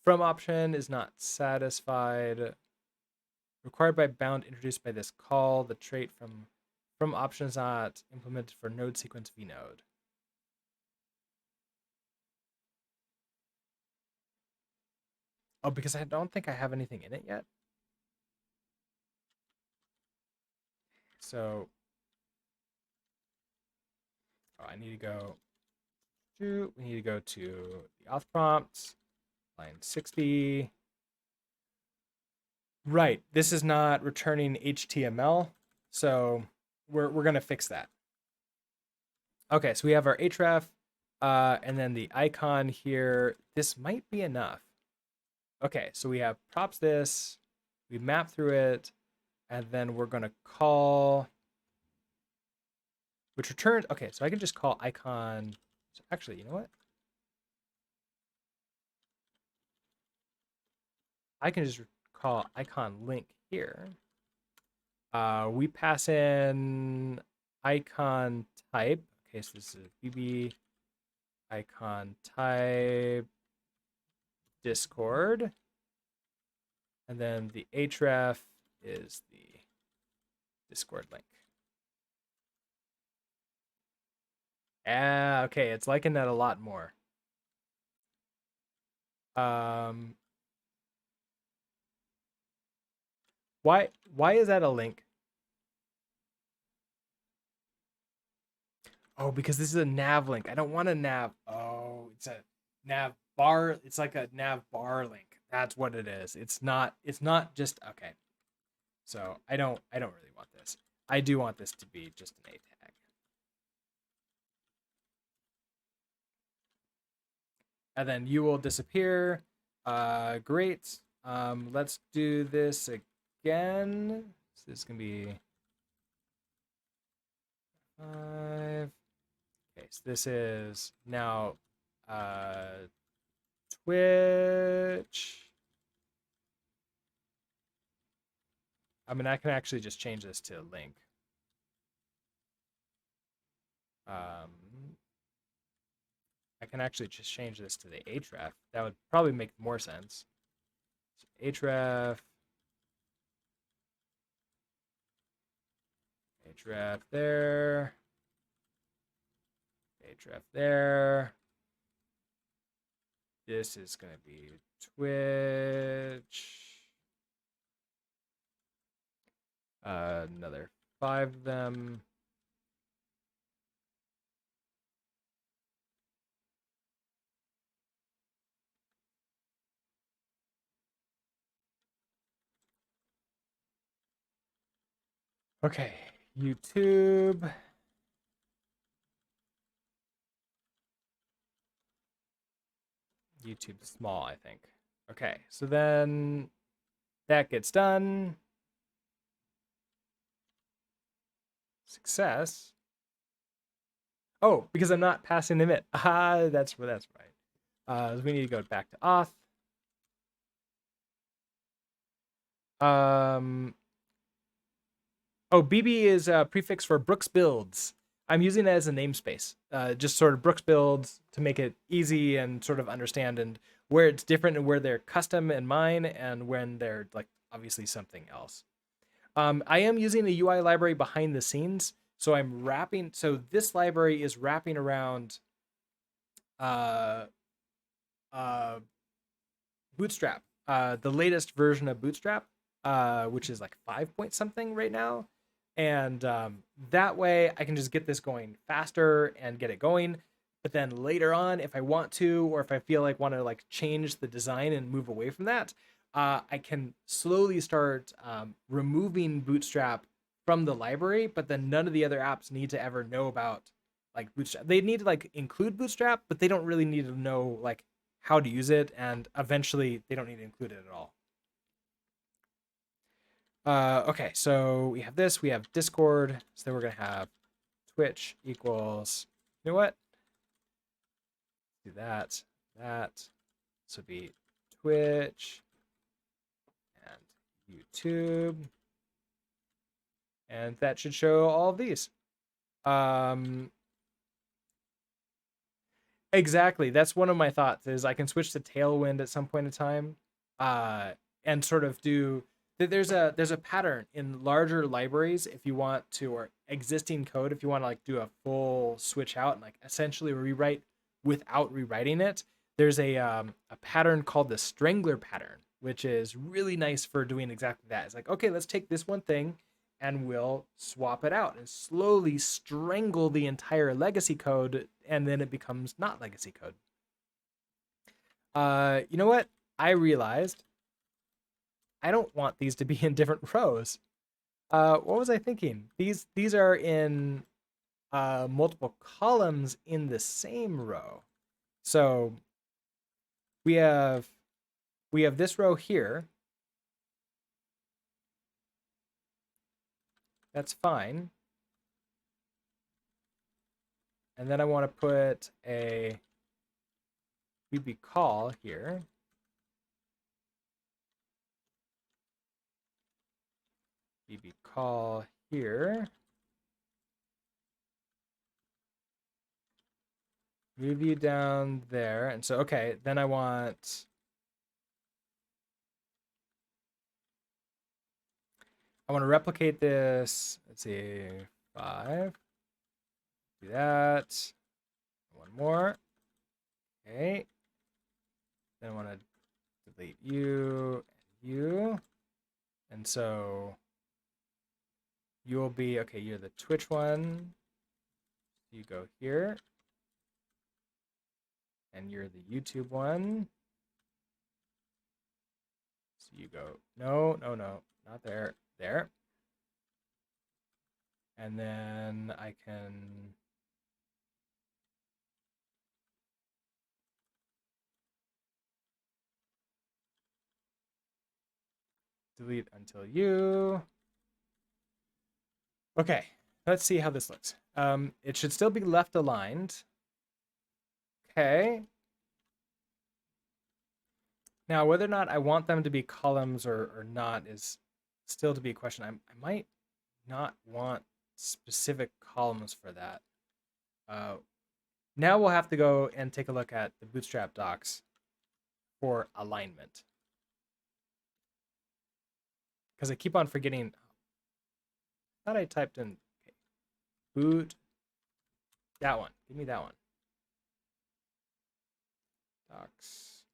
option is not satisfied. Required by bound introduced by this call. The trait from option is not implemented for node sequence vnode. Oh, because I don't think I have anything in it yet. So, I need to go to, we need to go to the auth prompts, line 60. Right, this is not returning HTML, so we're going to fix that. Okay, so we have our href, and then the icon here. This might be enough. Okay, so we have props this, we map through it, and then we're going to call, which returns, okay, so I can just call icon. So actually, you know what? I can just call icon link here. We pass in icon type. Okay, so this is BB icon type Discord. And then the href is the Discord link. Ah, okay, it's liking that a lot more. Why is that a link? Oh, because this is a nav link. I don't want a nav. Oh, it's a nav bar. It's like a nav bar link. That's what it is. It's not just okay. So I don't really want this. I do want this to be just an A tag. And then you will disappear. Great. Let's do this again. So this is gonna be 5. Okay, so this is now Twitch. I mean, I can actually just change this to link. I can actually just change this to the href. That would probably make more sense. So href there, href there. This is going to be Twitch. Another 5 of them. Okay, YouTube. YouTube small, I think. Okay, so then that gets done. Success. Oh, because I'm not passing them it. Ah, that's right. So we need to go back to auth. Oh, BB is a prefix for Brooks Builds. I'm using it as a namespace, just sort of Brooks Builds to make it easy and sort of understand and where it's different and where they're custom and mine and when they're like obviously something else. I am using a UI library behind the scenes. So I'm wrapping, so this library is wrapping around Bootstrap, the latest version of Bootstrap, which is like 5 point something right now. And that way I can just get this going faster and get it going. But then later on, if I want to, or if I feel like want to like change the design and move away from that, I can slowly start removing Bootstrap from the library, but then none of the other apps need to ever know about like Bootstrap. They need to like include Bootstrap, but they don't really need to know like how to use it, and eventually they don't need to include it at all. Okay, so we have this, we have Discord, so then we're gonna have Twitch equals, you know what? Do that, that. This would be Twitch and YouTube. And that should show all of these. Exactly. That's one of my thoughts is I can switch to Tailwind at some point in time, and sort of do. There's a pattern in larger libraries if you want to, or existing code if you want to like do a full switch out and like essentially rewrite without rewriting it. There's a pattern called the Strangler pattern, which is really nice for doing exactly that. It's like, okay, let's take this one thing and we'll swap it out and slowly strangle the entire legacy code, and then it becomes not legacy code. You know what? I realized I don't want these to be in different rows. What was I thinking? These are in multiple columns in the same row. So we have this row here. That's fine. And then I want to put a VB call here. VB call here. Review down there. And so, okay, then I want to replicate this. Let's see, 5. Do that. One more. Okay. Then I want to delete you and you. And so you'll be, okay, you're the Twitch one. You go here. And you're the YouTube one. So you go, no, not there, there. And then I can delete until you. Okay, let's see how this looks. It should still be left aligned. Okay. Now, whether or not I want them to be columns or not is still to be a question. I might not want specific columns for that. Now we'll have to go and take a look at the Bootstrap docs for alignment. Because I keep on forgetting. I thought I typed in okay, boot. That one. Give me that one. Docs.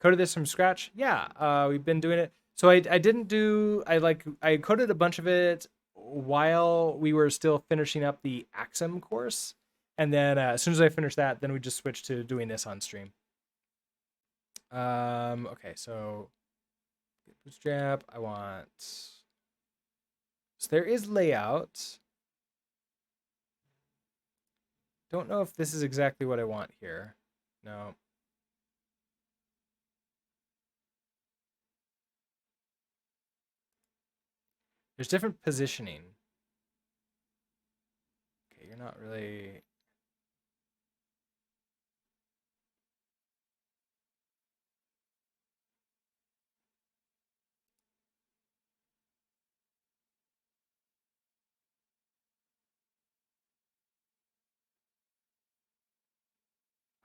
Coded this from scratch. Yeah, we've been doing it. So I didn't do. I coded a bunch of it while we were still finishing up the Axum course, and then as soon as I finished that, then we just switched to doing this on stream. Okay, so Bootstrap. I want. So there is layout. Don't know if this is exactly what I want here. No. There's different positioning. Okay, you're not really.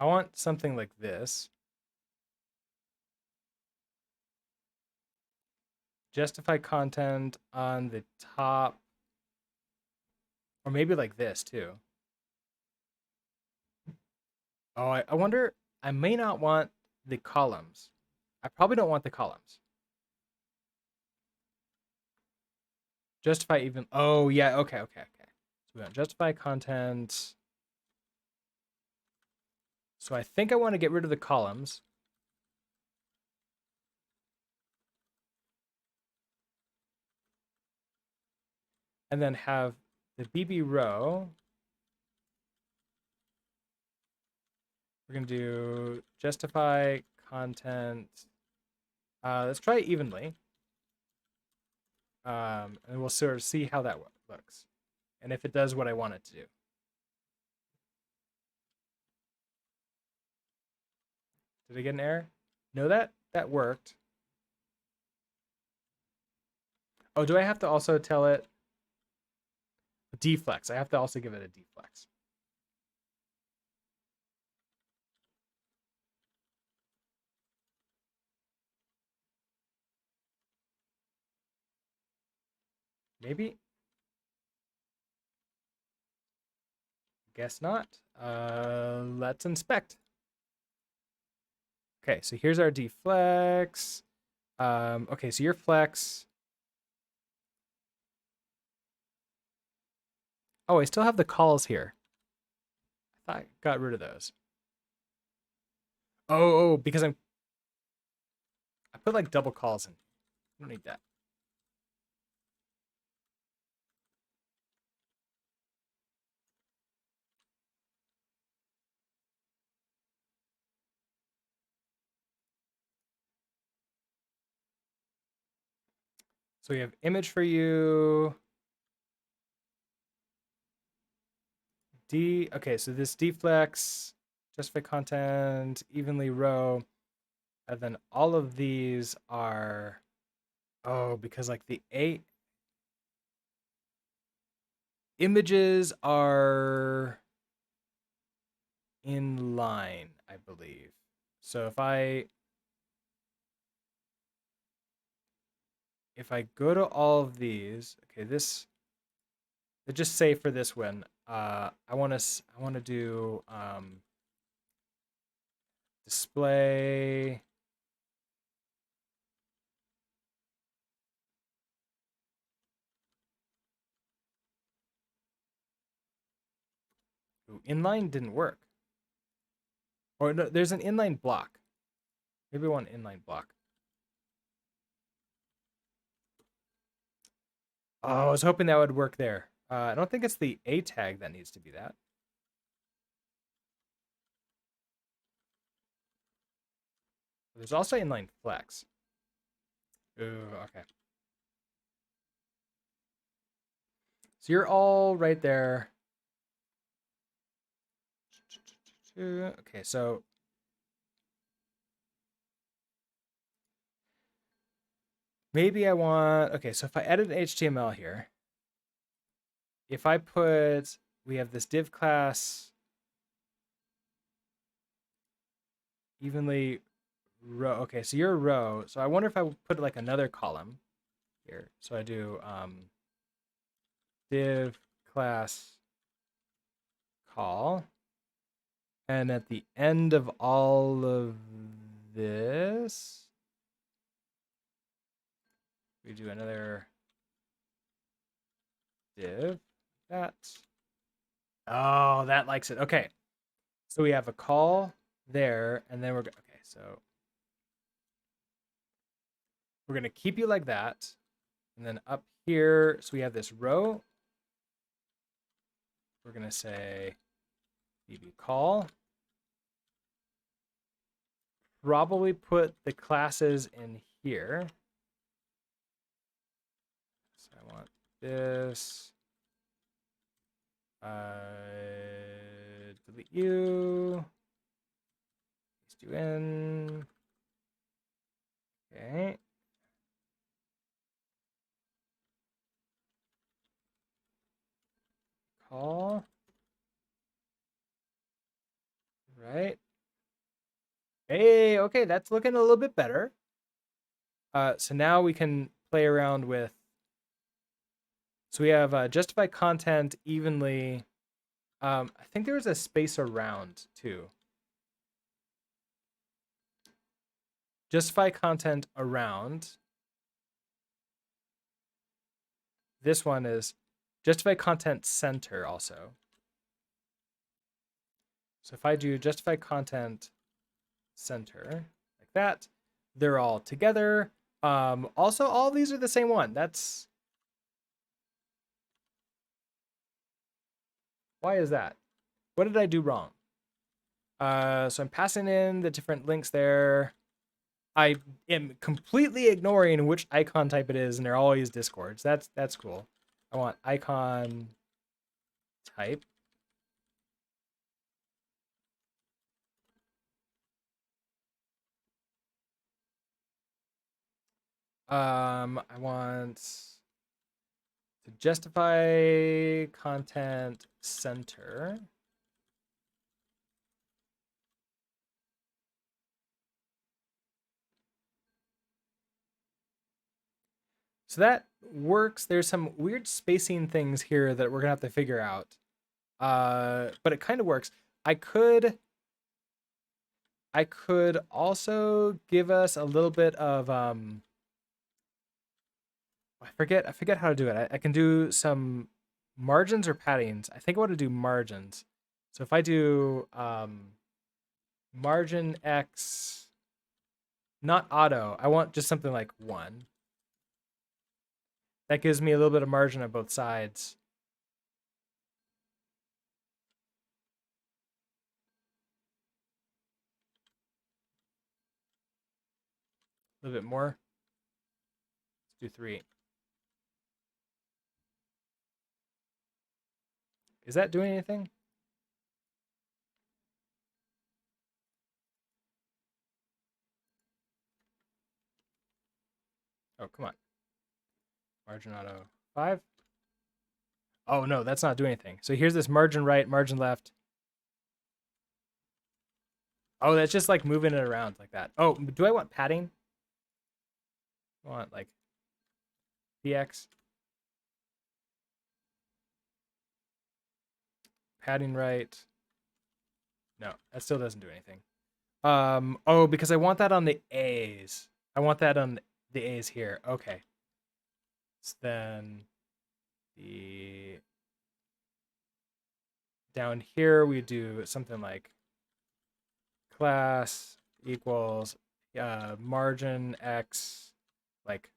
I want something like this. Justify content on the top. Or maybe like this too. Oh, I wonder, I may not want the columns. I probably don't want the columns. Justify even, oh yeah, okay. So we want justify content. So I think I want to get rid of the columns. and then have the BB row. We're going to do justify content. Let's try it evenly. And we'll sort of see how that looks. And if it does what I want it to do. Did I get an error? No, that worked. Oh, do I have to also tell it deflex? I have to also give it a deflex. Maybe. Guess not. Let's inspect. Okay, so here's our deflex. Okay, so your flex. Oh, I still have the calls here. I thought I got rid of those. Oh, because I put like double calls in. I don't need that. So we have image for you. Okay, so this deflex, justify content, evenly row, and then all of these are, because like the images are in line, I believe. So if I go to all of these, okay, this, just say for this one, I want to do display inline didn't work. Or no, there's an inline block. Maybe I want inline block. Oh, I was hoping that would work there. I don't think it's the A tag that needs to be that. There's also inline flex. Ooh, okay. So you're all right there. Okay, so maybe I want, okay, so if I edit HTML here, if I put, we have this div class evenly row. Okay, so you're a row. So I wonder if I would put like another column here. So I do div class call. And at the end of all of this, we do another div. That. Oh, that likes it. Okay. So we have a call there, and then okay, so we're gonna keep you like that. And then up here, so we have this row. We're gonna say BB call. Probably put the classes in here. So I want this. Delete you. Paste you in. Okay. Call. Right. Hey, okay, that's looking a little bit better. So now we can play around with. So we have justify content evenly. I think there was a space around too. Justify content around. This one is justify content center also. So if I do justify content center like that, they're all together. Also, all these are the same one. That's Why is that? What did I do wrong? So I'm passing in the different links there. I am completely ignoring which icon type it is, and they're always discords. That's cool. I want icon type. I want to justify content center. So that works. There's some weird spacing things here that we're gonna have to figure out. But it kind of works. I could also give us a little bit of I forget how to do it. I can do some margins or paddings. I think I want to do margins. So if I do margin X, not auto, I want just something like 1. That gives me a little bit of margin on both sides. A little bit more. Let's do 3. Is that doing anything? Oh, come on. Margin auto 5. Oh, no, that's not doing anything. So here's this margin right, margin left. Oh, that's just like moving it around like that. Oh, do I want padding? I want like px. Padding right. No, that still doesn't do anything. Oh, because I want that on the A's. I want that on the A's here. Okay. So then the down here we do something like class equals margin X like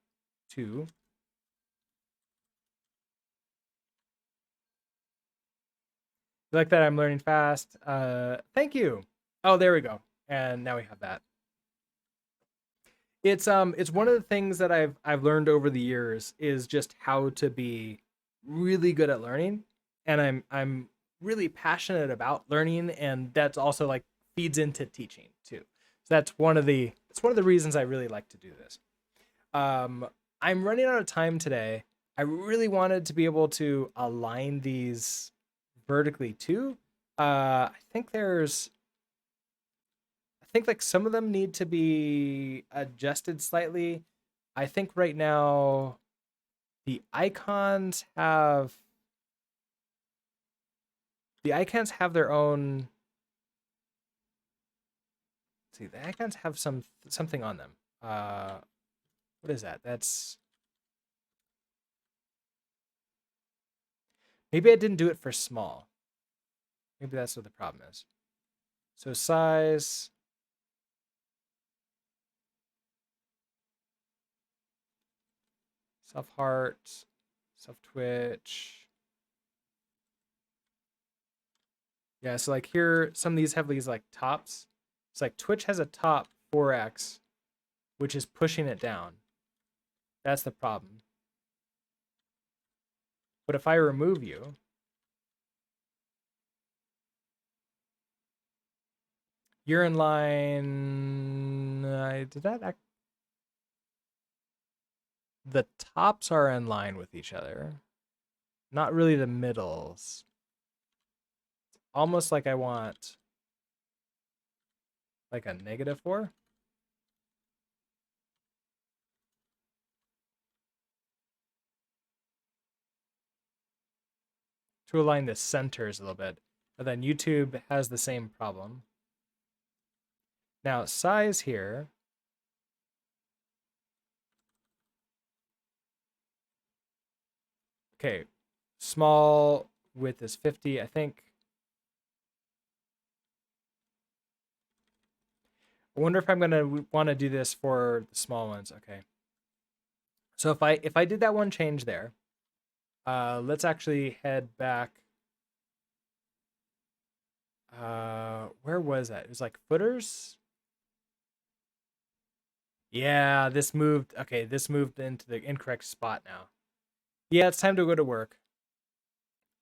2. You like that I'm learning fast? Thank you. Oh, there we go. And now we have that. It's one of the things that I've learned over the years is just how to be really good at learning, and I'm really passionate about learning, and that's also like feeds into teaching too. So that's one of the reasons I really like to do this. Um, I'm running out of time today. I really wanted to be able to align these vertically too. I think like some of them need to be adjusted slightly. I think right now the icons have their own. Let's see, the icons have something on them. What is that? That's maybe I didn't do it for small. Maybe that's what the problem is. So size. Self heart, self twitch. Yeah, so like here, some of these have these like tops. It's like Twitch has a top 4x, which is pushing it down. That's the problem. But if I remove you, you're in line. Did that act? The tops are in line with each other, not really the middles. Almost like I want like a -4. To align the centers a little bit. But then YouTube has the same problem. Now, size here. Okay, small width is 50. I think. I wonder if I'm gonna want to do this for the small ones. Okay. So if I did that one change there, let's actually head back Where was that? It was like footers. Yeah, this moved. Okay, this moved into the incorrect spot now. Yeah, it's time to go to work.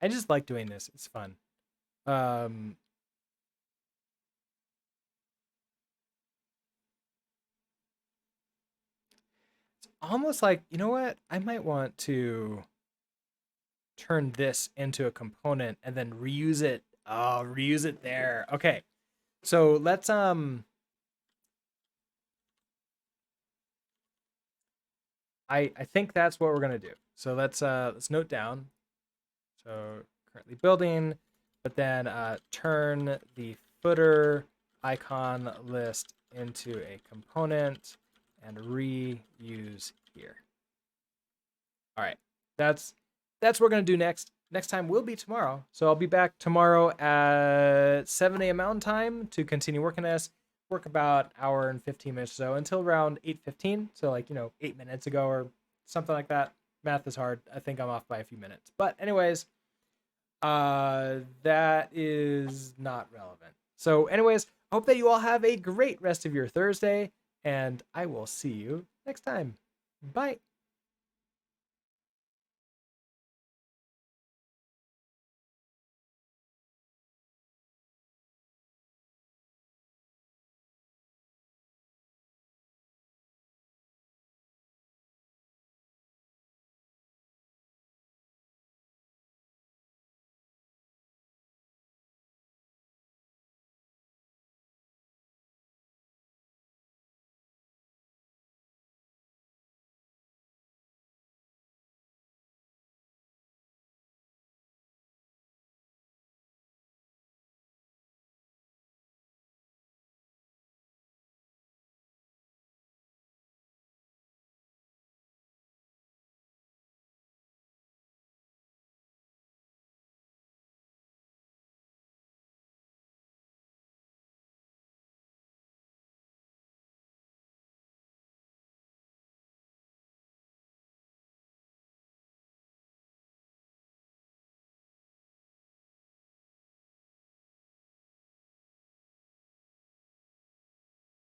I just like doing this. It's fun. Um, it's almost like, you know what? I might want to turn this into a component and then reuse it. Oh, reuse it there. Okay. So let's I think that's what we're gonna do. So let's note down. So currently building, but then turn the footer icon list into a component and reuse here. All right, that's what we're gonna do next. Next time will be tomorrow. So I'll be back tomorrow at 7 a.m. Mountain Time to continue working this. Work about an hour and 15 minutes or so until around 8:15. So like 8 minutes ago or something like that. Math is hard. I think I'm off by a few minutes. But anyways, that is not relevant. So anyways, I hope that you all have a great rest of your Thursday, and I will see you next time. Bye.